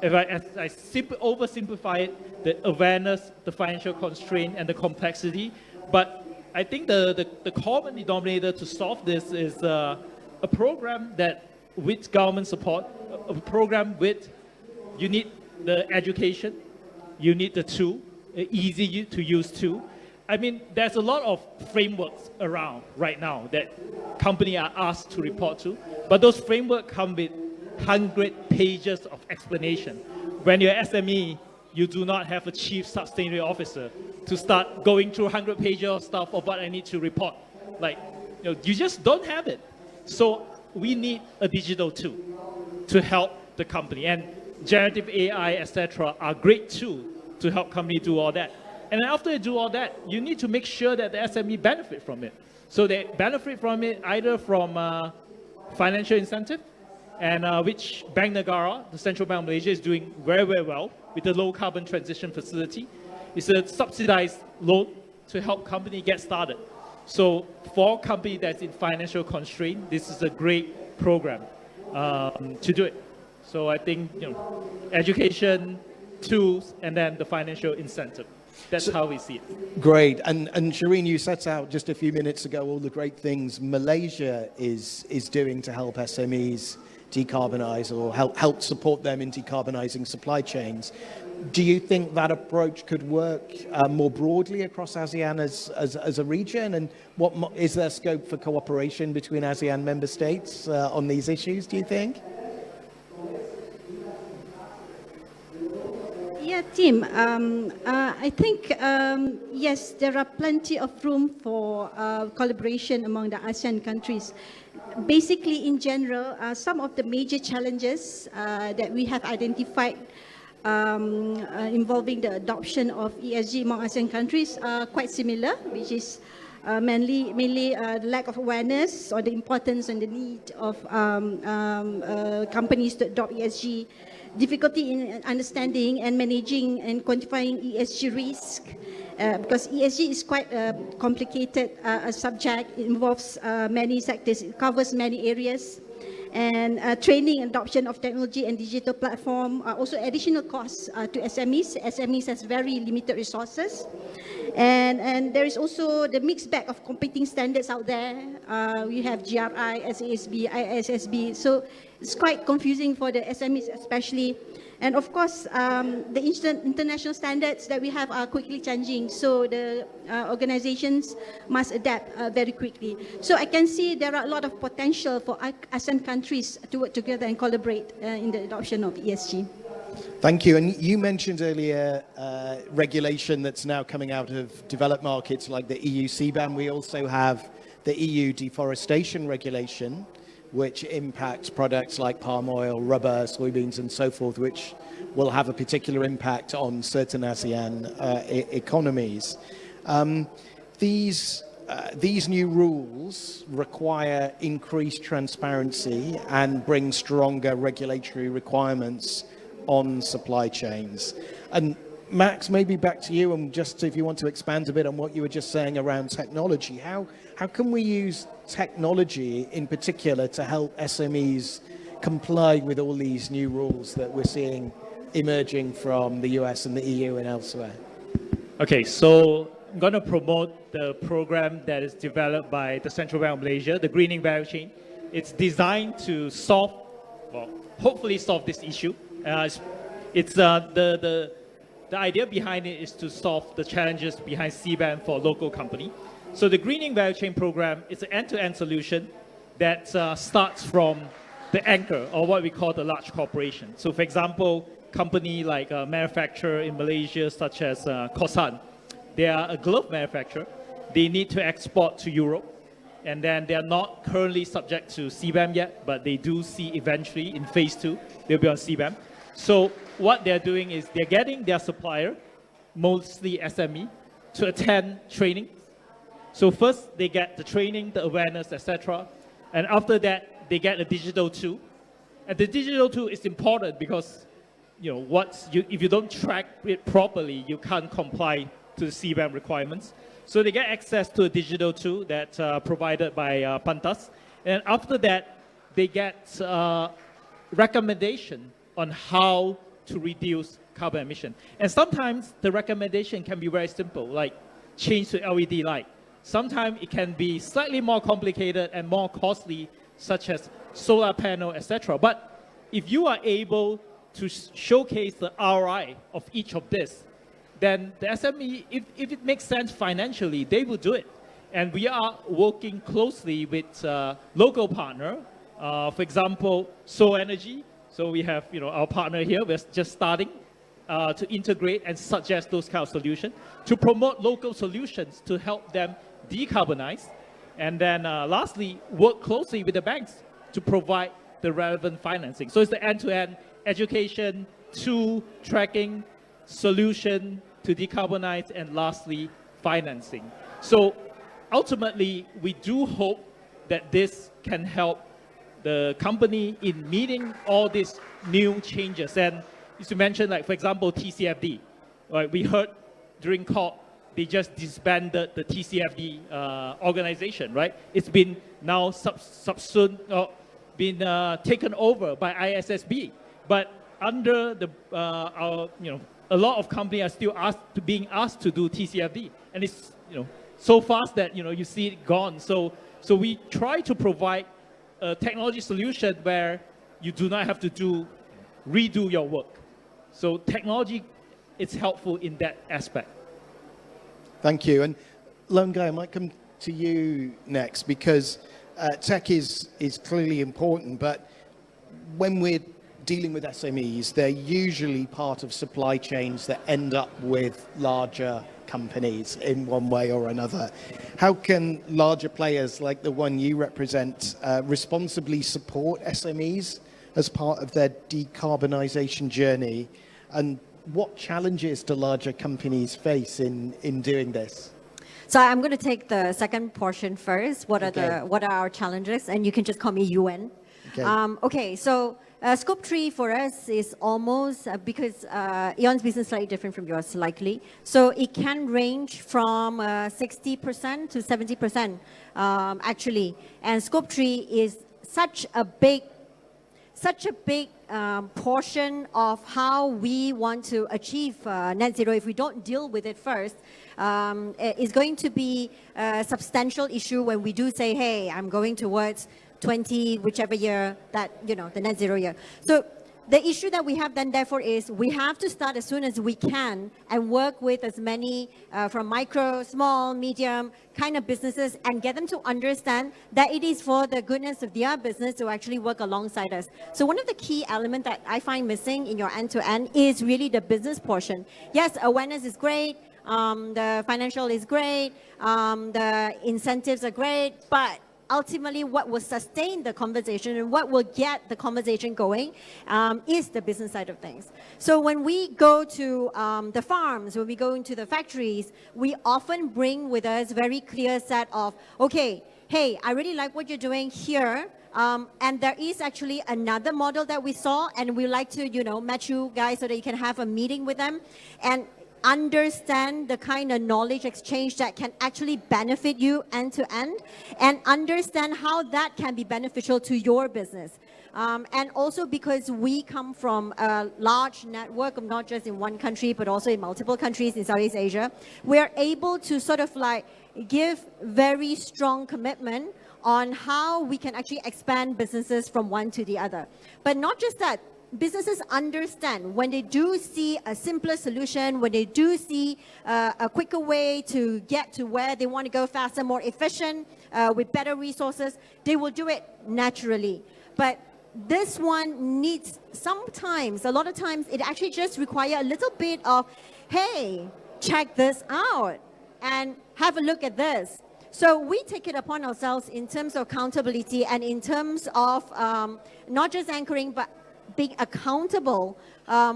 if I oversimplify it, the awareness, the financial constraint, and the complexity. But I think the common denominator to solve this is a program that with government support, a program with, you need the education, you need the tool, easy to use tool. I mean, there's a lot of frameworks around right now that companies are asked to report to, but those frameworks come with 100 pages of explanation. When you're SME, you do not have a chief sustainability officer to start going through 100 pages of stuff of what I need to report. Like, you just don't have it. So we need a digital tool to help the company. And generative AI, etc., are great tools to help companies do all that. And then after you do all that, you need to make sure that the SME benefit from it. So they benefit from it either from financial incentive, and which Bank Negara, the Central Bank of Malaysia, is doing very, very well with the low carbon transition facility. It's a subsidized loan to help company get started. So for a company that's in financial constraint, this is a great program to do it. So I think, education, tools, and then the financial incentive. That's how we see it. Great. And Shireen, you set out just a few minutes ago all the great things Malaysia is doing to help SMEs decarbonize or help support them in decarbonizing supply chains. Do you think that approach could work more broadly across ASEAN as a region? And is there scope for cooperation between ASEAN member states on these issues, do you think? Yeah, Tim, I think, yes, there are plenty of room for collaboration among the ASEAN countries. Basically, in general, some of the major challenges that we have identified involving the adoption of ESG among ASEAN countries are quite similar, which is mainly the lack of awareness or the importance and the need of companies to adopt ESG, difficulty in understanding and managing and quantifying ESG risk, because ESG is quite a complicated subject. It involves many sectors, it covers many areas. And training and adoption of technology and digital platform are also additional costs to SMEs. SMEs has very limited resources. And there is also the mixed bag of competing standards out there. We have GRI, SASB, ISSB. So it's quite confusing for the SMEs especially. And of course, the international standards that we have are quickly changing. So the organizations must adapt very quickly. So I can see there are a lot of potential for ASEAN countries to work together and collaborate in the adoption of ESG. Thank you. And you mentioned earlier regulation that's now coming out of developed markets like the EU CBAM. We also have the EU deforestation regulation, which impacts products like palm oil, rubber, soybeans, and so forth, which will have a particular impact on certain ASEAN economies. These new rules require increased transparency and bring stronger regulatory requirements on supply chains. And Max, maybe back to you, and just if you want to expand a bit on what you were just saying around technology, how can we use technology in particular to help SMEs comply with all these new rules that we're seeing emerging from the US and the EU and elsewhere? Okay, so I'm going to promote the program that is developed by the Central Bank of Malaysia, the Greening Value Chain. It's designed to hopefully solve this issue. The idea behind it is to solve the challenges behind CBAM for local company. So the Greening Value Chain program is an end-to-end solution that starts from the anchor, or what we call the large corporation. So for example, company like a manufacturer in Malaysia, such as Kosan, they are a glove manufacturer. They need to export to Europe. And then they are not currently subject to CBAM yet, but they do see eventually in phase 2, they'll be on CBAM. So what they're doing is they're getting their supplier, mostly SME, to attend training. So first they get the training, the awareness, etc. And after that, they get a digital tool. And the digital tool is important because if you don't track it properly, you can't comply to the CBAM requirements. So they get access to a digital tool that's provided by Pantas. And after that, they get recommendation on how to reduce carbon emission. And sometimes the recommendation can be very simple, like change to LED light. Sometimes it can be slightly more complicated and more costly, such as solar panel, etc. But if you are able to showcase the ROI of each of this, then the SME, if it makes sense financially, they will do it. And we are working closely with local partner, for example, Soul Energy. So we have our partner here, we're just starting to integrate and suggest those kind of solutions, to promote local solutions to help them decarbonize. And then lastly, work closely with the banks to provide the relevant financing. So it's the end-to-end education, tool, tracking, solution to decarbonize, and lastly, financing. So ultimately, we do hope that this can help the company in meeting all these new changes. And as you mentioned, like for example, TCFD, right? We heard during COP, they just disbanded the TCFD organization, right? It's been now taken over by ISSB, but under the a lot of companies are still being asked to do TCFD, and it's so fast that you see it gone. So we try to provide a technology solution where you do not have to redo your work. So technology is helpful in that aspect. Thank you. And Lone Guy, I might come to you next, because tech is clearly important, but when we're dealing with SMEs, they're usually part of supply chains that end up with larger companies in one way or another. How can larger players like the one you represent responsibly support SMEs as part of their decarbonisation journey? And what challenges do larger companies face in doing this? So I'm going to take the second portion first. What are our challenges? And you can just call me UN. Okay, so Scope 3 for us is almost, because Eon's business is slightly different from yours, likely. So it can range from 60% to 70%, actually. And Scope 3 is such a big portion of how we want to achieve net zero. If we don't deal with it first, it's going to be a substantial issue when we do say, hey, I'm going towards 20, whichever year that, the net zero year. So the issue that we have then, therefore, is we have to start as soon as we can and work with as many from micro, small, medium kind of businesses and get them to understand that it is for the goodness of their business to actually work alongside us. So one of the key elements that I find missing in your end-to-end is really the business portion. Yes, awareness is great. The financial is great. The incentives are great. But ultimately, what will sustain the conversation and what will get the conversation going is the business side of things. So when we go to the farms, when we go into the factories, we often bring with us very clear set of, okay, hey, I really like what you're doing here. And there is actually another model that we saw, and we like to, match you guys so that you can have a meeting with them and understand the kind of knowledge exchange that can actually benefit you end to end, and understand how that can be beneficial to your business. And also because we come from a large network of not just in one country, but also in multiple countries in Southeast Asia, we're able to sort of like give very strong commitment on how we can actually expand businesses from one to the other. But not just that, businesses understand when they do see a simpler solution, when they do see a quicker way to get to where they want to go faster, more efficient, with better resources, they will do it naturally. But this one needs sometimes, a lot of times, it actually just requires a little bit of, hey, check this out and have a look at this. So we take it upon ourselves in terms of accountability and in terms of not just anchoring, but being accountable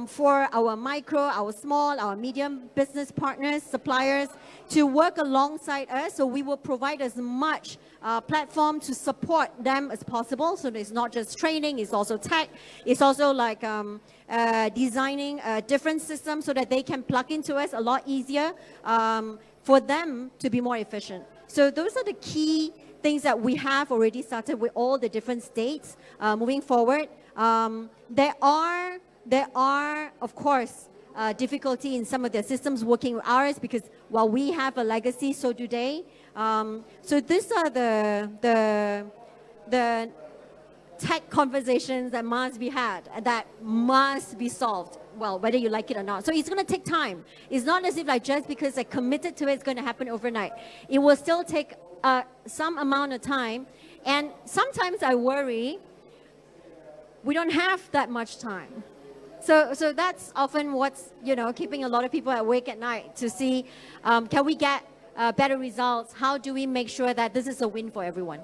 for our micro, our small, our medium business partners, suppliers, to work alongside us. So we will provide as much platform to support them as possible. So it's not just training, it's also tech, it's also like designing different systems so that they can plug into us a lot easier for them to be more efficient. So those are the key things that we have already started with all the different states moving forward. There are, of course, difficulty in some of their systems working with ours because while we have a legacy, so do they. So these are the tech conversations that must be had, that must be solved, well, whether you like it or not. So it's going to take time. It's not as if like just because they're committed to it, it's going to happen overnight. It will still take some amount of time. And sometimes I worry we don't have that much time. So that's often what's, keeping a lot of people awake at night to see, can we get better results? How do we make sure that this is a win for everyone?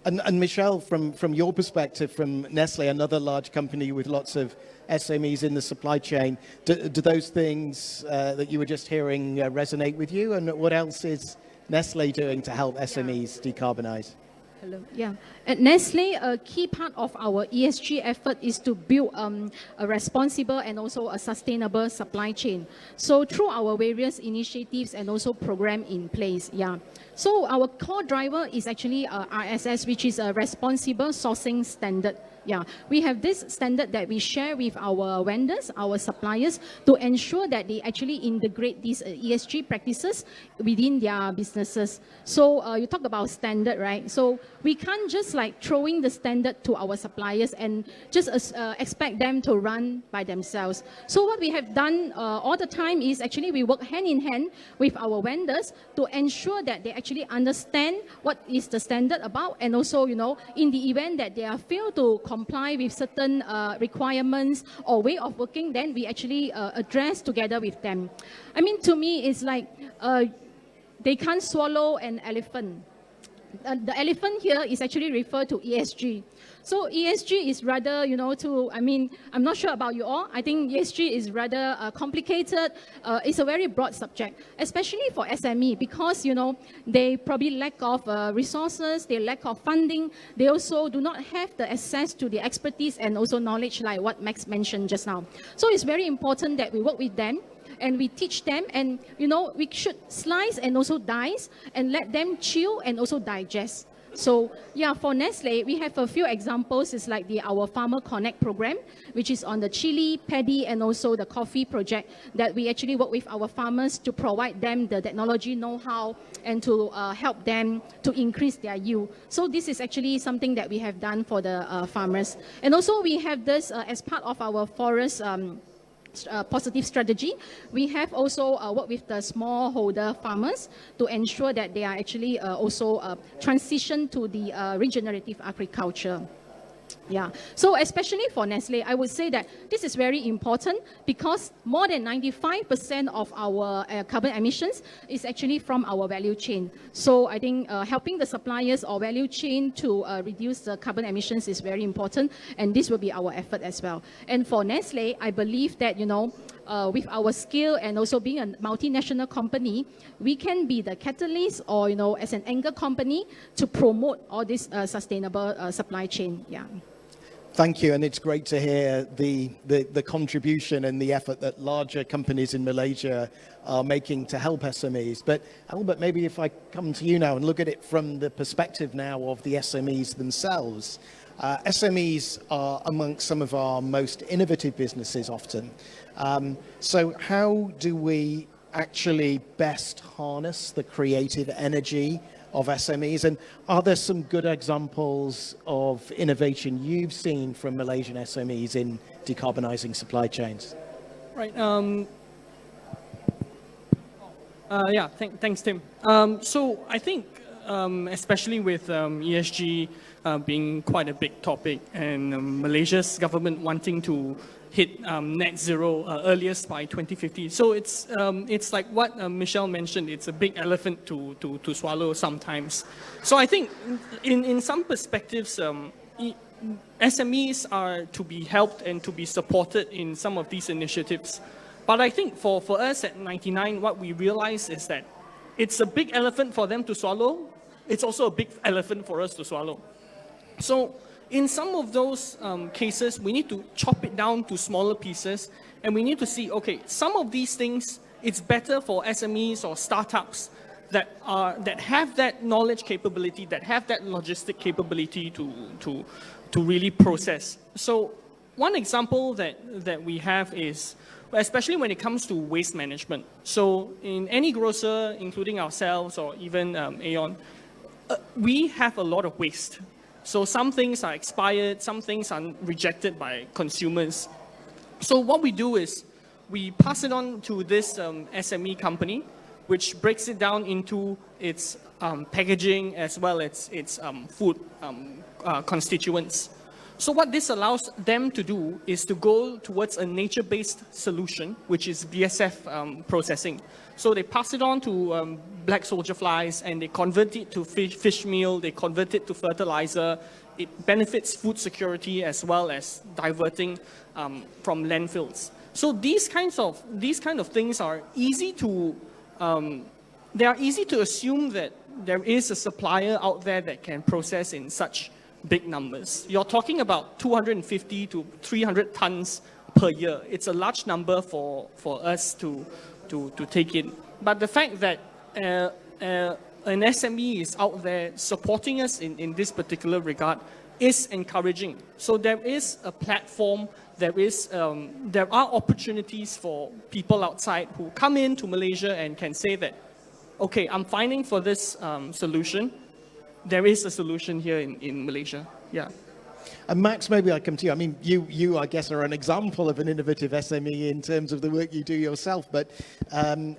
And Michelle, from your perspective, from Nestle, another large company with lots of SMEs in the supply chain, do those things that you were just hearing resonate with you? And what else is Nestle doing to help SMEs decarbonize? Hello. Yeah. At Nestle, a key part of our ESG effort is to build a responsible and also a sustainable supply chain. So through our various initiatives and also program in place, yeah. So our core driver is actually RSS, which is a responsible sourcing standard. Yeah, we have this standard that we share with our vendors, our suppliers, to ensure that they actually integrate these ESG practices within their businesses. So you talk about standard, right? So we can't just like throwing the standard to our suppliers and just expect them to run by themselves. So what we have done all the time is actually we work hand in hand with our vendors to ensure that they actually understand what is the standard about, and also, in the event that they are failed to comply with certain requirements or way of working, then we actually address together with them. I mean, to me, it's like they can't swallow an elephant. The elephant here is actually referred to ESG. So ESG is rather, I'm not sure about you all. I think ESG is rather complicated. It's a very broad subject, especially for SME, because, they probably lack of resources, they lack of funding. They also do not have the access to the expertise and also knowledge like what Max mentioned just now. So it's very important that we work with them and we teach them, and we should slice and also dice and let them chew and also digest. So yeah, for Nestle, we have a few examples. It's like our Farmer Connect program, which is on the chili, paddy, and also the coffee project that we actually work with our farmers to provide them the technology know-how and to help them to increase their yield. So this is actually something that we have done for the farmers. And also we have this as part of our forest positive strategy. We have also worked with the smallholder farmers to ensure that they are actually also transition to the regenerative agriculture. Yeah, so especially for Nestle, I would say that this is very important because more than 95% of our carbon emissions is actually from our value chain. So I think helping the suppliers or value chain to reduce the carbon emissions is very important, and this will be our effort as well. And for Nestle, I believe that, with our skill and also being a multinational company, we can be the catalyst or, as an anchor company to promote all this sustainable supply chain. Yeah. Thank you, and it's great to hear the contribution and the effort that larger companies in Malaysia are making to help SMEs. But Albert, maybe if I come to you now and look at it from the perspective now of the SMEs themselves. SMEs are amongst some of our most innovative businesses often. So how do we actually best harness the creative energy of SMEs? And are there some good examples of innovation you've seen from Malaysian SMEs in decarbonizing supply chains? Right. Thanks, Tim. So I think especially with ESG being quite a big topic and Malaysia's government wanting to hit net zero earliest by 2050. So it's like what Michelle mentioned, it's a big elephant to swallow sometimes. So I think in some perspectives, SMEs are to be helped and to be supported in some of these initiatives. But I think for us at 99, what we realize is that it's a big elephant for them to swallow. It's also a big elephant for us to swallow. So in some of those cases, we need to chop it down to smaller pieces, and we need to see, okay, some of these things, it's better for SMEs or startups that have that knowledge capability, that have that logistic capability to really process. So one example that we have is, especially when it comes to waste management. So in any grocer, including ourselves or even Aeon, we have a lot of waste. So some things are expired, some things are rejected by consumers. So what we do is we pass it on to this SME company, which breaks it down into its packaging as well as its food constituents. So what this allows them to do is to go towards a nature-based solution, which is BSF processing. So they pass it on to black soldier flies and they convert it to fish meal, they convert it to fertilizer. It benefits food security as well as diverting from landfills. So these kind of things are easy to, they are easy to assume that there is a supplier out there that can process in such big numbers. You're talking about 250 to 300 tons per year. It's a large number for us to take in. But the fact that an SME is out there supporting us in this particular regard is encouraging. So there is a platform, there are opportunities for people outside who come into Malaysia and can say that, okay, I'm finding for this solution. There is a solution here in Malaysia. Yeah. And Max, maybe I come to you. I mean, you I guess, are an example of an innovative SME in terms of the work you do yourself. But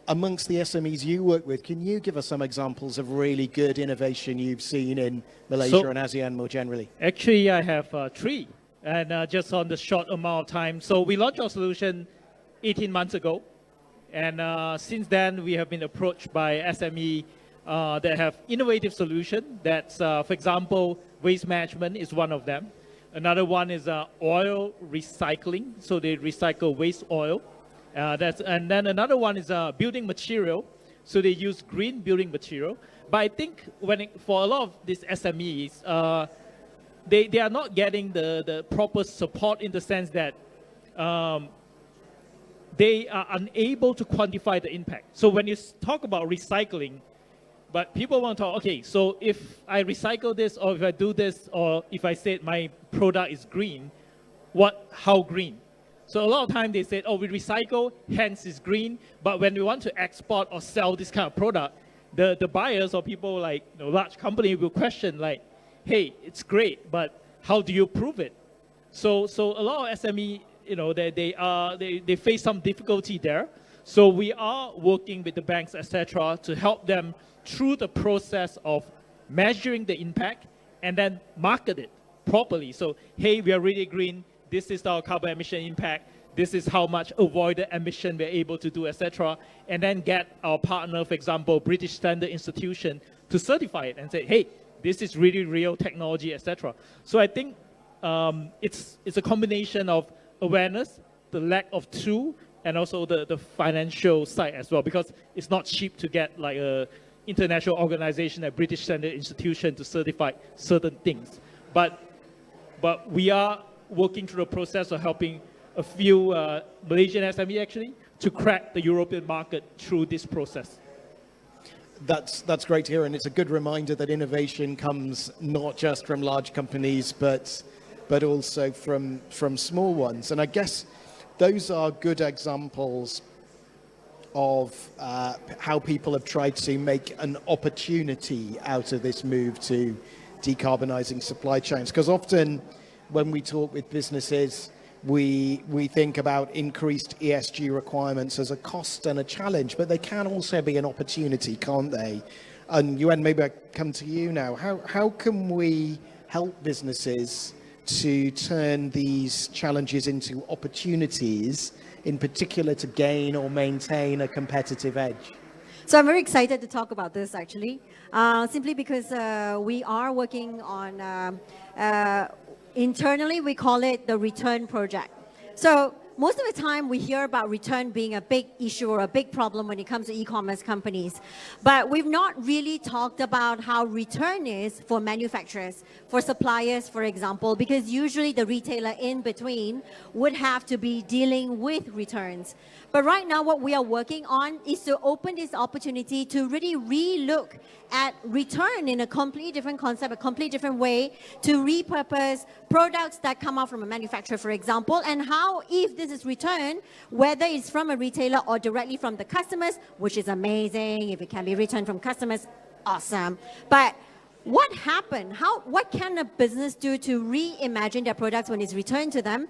amongst the SMEs you work with, can you give us some examples of really good innovation you've seen in Malaysia and ASEAN more generally? Actually, I have 3, and just on the short amount of time. So we launched our solution 18 months ago. And since then, we have been approached by SME that have innovative solution. That's, for example, waste management is one of them. Another one is oil recycling. So they recycle waste oil. And then another one is building material. So they use green building material. But I think for a lot of these SMEs, they are not getting the proper support in the sense that they are unable to quantify the impact. So when you talk about recycling, but people want to talk, okay, so if I recycle this, or if I do this, or if I say my product is green, how green? So a lot of time they say, oh, we recycle, hence it's green. But when we want to export or sell this kind of product, the buyers or people like large company will question like, hey, it's great, but how do you prove it? So a lot of SME, they face some difficulty there. So we are working with the banks, etc., to help them through the process of measuring the impact and then market it properly. So, hey, we are really green. This is our carbon emission impact. This is how much avoided emission we're able to do, etc. And then get our partner, for example, British Standard Institution, to certify it and say, hey, this is really real technology, etc. So I think it's a combination of awareness, the lack of tool, and also the financial side as well, because it's not cheap to get like a international organization, a British Standard Institution, to certify certain things. But we are working through the process of helping a few Malaysian SME actually to crack the European market through this process. That's great to hear, and it's a good reminder that innovation comes not just from large companies, but also from small ones. And I guess those are good examples of how people have tried to make an opportunity out of this move to decarbonising supply chains. Because often when we talk with businesses, we think about increased ESG requirements as a cost and a challenge, but they can also be an opportunity, can't they? And Yuan, maybe I come to you now. How can we help businesses to turn these challenges into opportunities, in particular to gain or maintain a competitive edge? So I'm very excited to talk about this actually, simply because we are working on, internally we call it the return project. So most of the time we hear about return being a big issue or a big problem when it comes to e-commerce companies. But we've not really talked about how return is for manufacturers, for suppliers, for example, because usually the retailer in between would have to be dealing with returns. But right now what we are working on is to open this opportunity to really re-look at return in a completely different concept, a completely different way, to repurpose products that come out from a manufacturer, for example, and how, if this is returned, whether it's from a retailer or directly from the customers, which is amazing. If it can be returned from customers, awesome. But what happened? What can a business do to reimagine their products when it's returned to them?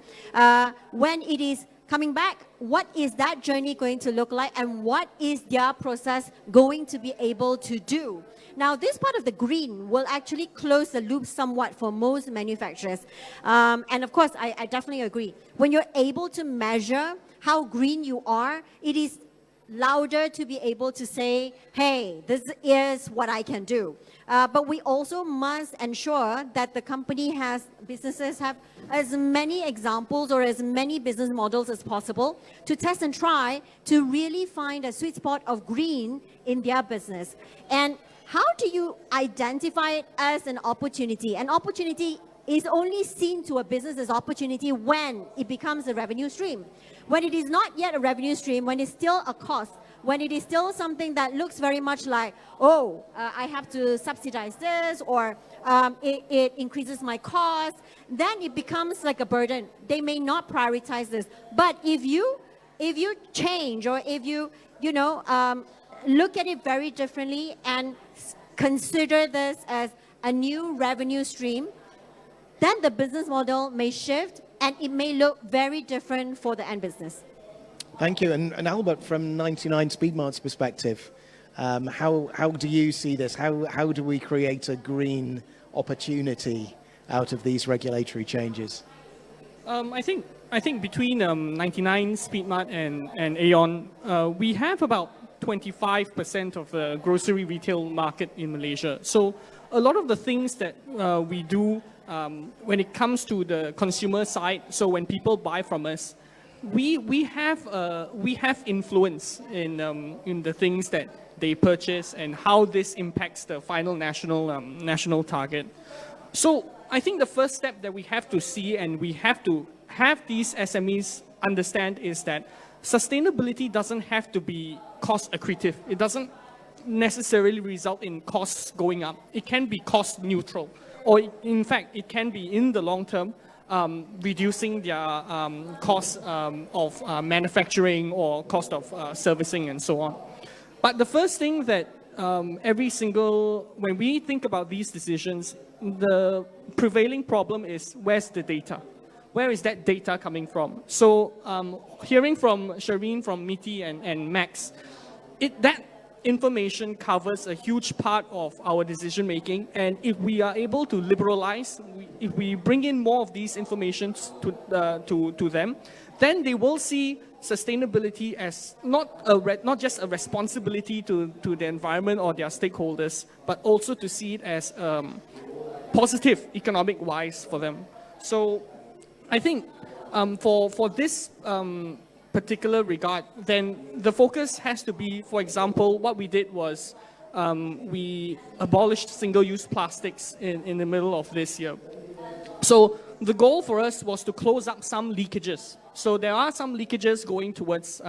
When it is coming back, what is that journey going to look like, and what is their process going to be able to do? Now, this part of the green will actually close the loop somewhat for most manufacturers. And of course, I definitely agree. When you're able to measure how green you are, it is louder to be able to say, hey, this is what I can do. But we also must ensure that the businesses have as many examples or as many business models as possible to test and try to really find a sweet spot of green in their business. And how do you identify it as an opportunity? An opportunity is only seen to a business as opportunity when it becomes a revenue stream. When it is not yet a revenue stream, when it's still a cost, when it is still something that looks very much like, oh, I have to subsidize this, or it increases my cost, then it becomes like a burden. They may not prioritize this. But if you change, or if you look at it very differently and consider this as a new revenue stream, then the business model may shift and it may look very different for the end business. Thank you. And Albert, from 99 Speedmart's perspective, how do you see this? How do we create a green opportunity out of these regulatory changes? I think between 99 Speedmart and Aeon, we have about 25% of the grocery retail market in Malaysia. So a lot of the things that we do when it comes to the consumer side, so when people buy from us, we have influence in the things that they purchase and how this impacts the final national target. So I think the first step that we have to see, and we have to have these SMEs understand, is that sustainability doesn't have to be cost accretive. It doesn't necessarily result in costs going up. It can be cost neutral, or in fact, it can be in the long term reducing their cost of manufacturing or cost of servicing and so on. But the first thing that when we think about these decisions, the prevailing problem is, where's the data? Where is that data coming from? So hearing from Shireen, from MITI and Max, that information covers a huge part of our decision making, and if we are able to liberalize, if we bring in more of these informations to them, then they will see sustainability as not just a responsibility to the environment or their stakeholders, but also to see it as positive economic-wise for them. So I think for this particular regard, then the focus has to be, for example, what we did was we abolished single-use plastics in the middle of this year. So the goal for us was to close up some leakages. So there are some leakages going towards,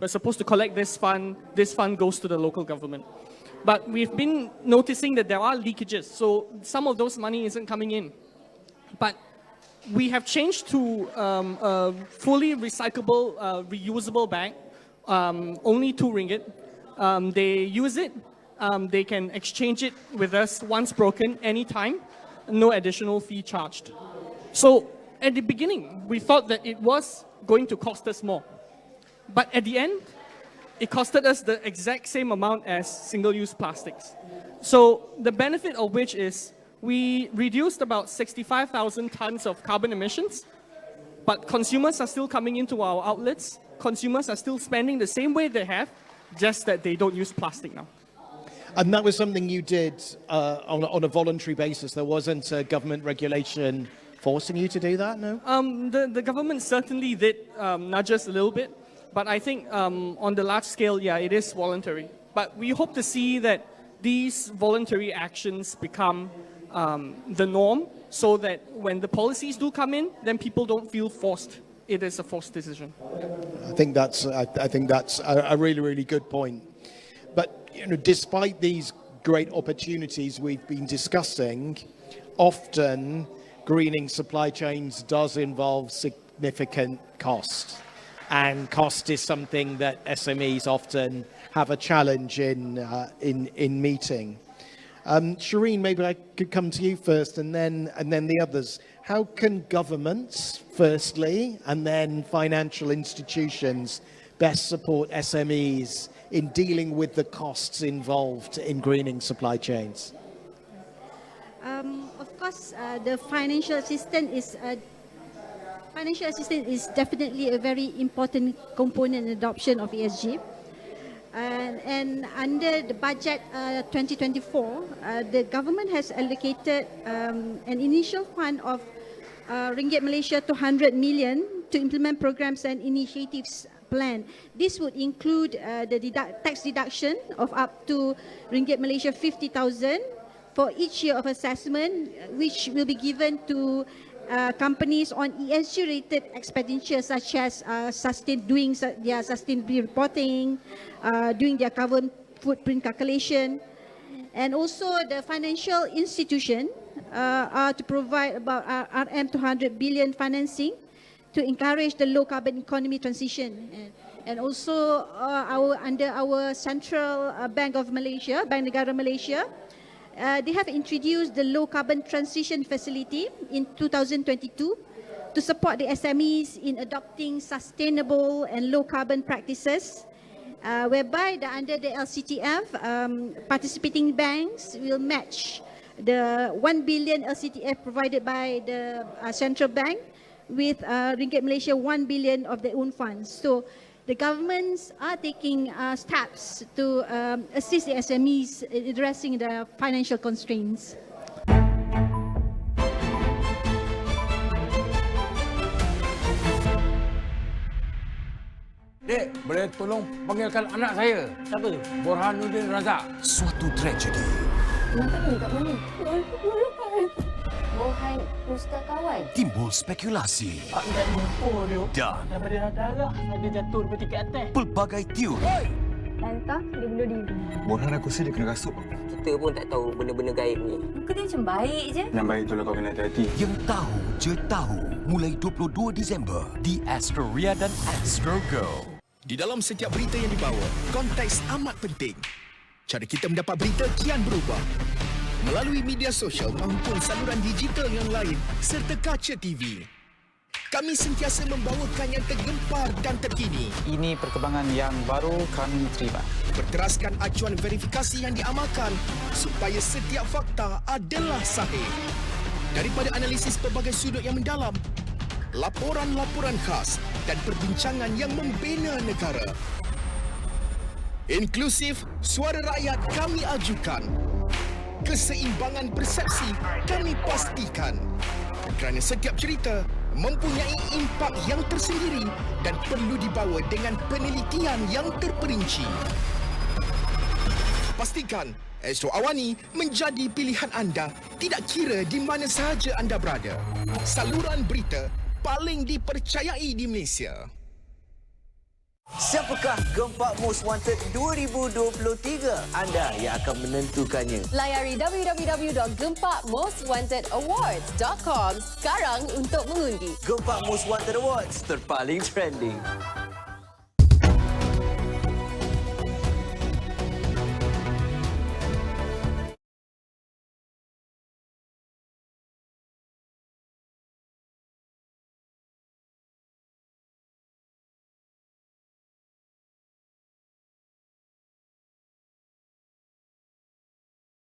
we're supposed to collect this fund goes to the local government. But we've been noticing that there are leakages, so some of those money isn't coming in. But we have changed to a fully recyclable, reusable bag, only 2 ringgit. They use it, they can exchange it with us once broken, anytime, no additional fee charged. So at the beginning, we thought that it was going to cost us more. But at the end, it costed us the exact same amount as single-use plastics. So the benefit of which is we reduced about 65,000 tons of carbon emissions, but consumers are still coming into our outlets. Consumers are still spending the same way they have, just that they don't use plastic now. And that was something you did on a voluntary basis. There wasn't a government regulation forcing you to do that, no? The government certainly did nudge us a little bit, but I think on the large scale, yeah, it is voluntary. But we hope to see that these voluntary actions become the norm, so that when the policies do come in, then people don't feel forced. It is a forced decision. I think that's a really, really good point. But despite these great opportunities we've been discussing, often greening supply chains does involve significant cost. And cost is something that SMEs often have a challenge in meeting. Shireen, maybe I could come to you first and then the others. How can governments, firstly, and then financial institutions best support SMEs in dealing with the costs involved in greening supply chains? Of course, the financial assistance is definitely a very important component in adoption of ESG. And under the budget 2024, the government has allocated an initial fund of Ringgit Malaysia 200 million to implement programs and initiatives plan. This would include the tax deduction of up to Ringgit Malaysia 50,000 for each year of assessment, which will be given to companies on ESG-related expenditure, such as doing their sustainability reporting, doing their carbon footprint calculation, and also the financial institution are to provide about RM 200 billion financing to encourage the low carbon economy transition. And also under our Central Bank of Malaysia, Bank Negara Malaysia, they have introduced the low carbon transition facility in 2022 to support the SMEs in adopting sustainable and low carbon practices, whereby under the LCTF, participating banks will match the 1 billion LCTF provided by the central bank with Ringgit Malaysia 1 billion of their own funds. So the governments are taking steps to assist the SMEs in addressing the financial constraints. Dek, boleh tolong panggilkan anak saya? Siapa? Burhanuddin Razak. Suatu tragedi. Kenapa ni kat mana? Burhan pustakawan. Timbul spekulasi. Tak lupa dia. Dan Dah berdarah-darah. Ada jatuh daripada tingkat atas. pelbagai teori. Entah, dia bunuh diri. Borhan aku rasa dia kena rasuk. Kita pun tak tahu benda-benda gaib ni. Muka dia macam baik je. Yang baik itulah kau kena hati-hati. Yang tahu je tahu. Mulai 22 Disember di Astro Ria dan Astro Go. Di dalam setiap berita yang dibawa, konteks amat penting. Cara kita mendapat berita kian berubah. Melalui media sosial maupun saluran digital yang lain serta kaca TV. Kami sentiasa membawakan yang tergempar dan terkini. Ini perkembangan yang baru kami terima. Berteraskan acuan verifikasi yang diamalkan supaya setiap fakta adalah sahih. Daripada analisis pelbagai sudut yang mendalam, laporan-laporan khas dan perbincangan yang membina negara. Inklusif, suara rakyat kami ajukan. Keseimbangan persepsi kami pastikan. Kerana setiap cerita mempunyai impak yang tersendiri dan perlu dibawa dengan penelitian yang terperinci. Pastikan Astro Awani menjadi pilihan anda tidak kira di mana sahaja anda berada. Saluran berita paling dipercayai di Malaysia. Siapakah Gempak Most Wanted 2023? Anda yang akan menentukannya. Layari www.gempakmostwantedawards.com sekarang untuk mengundi. Gempak Most Wanted Awards terpaling trending.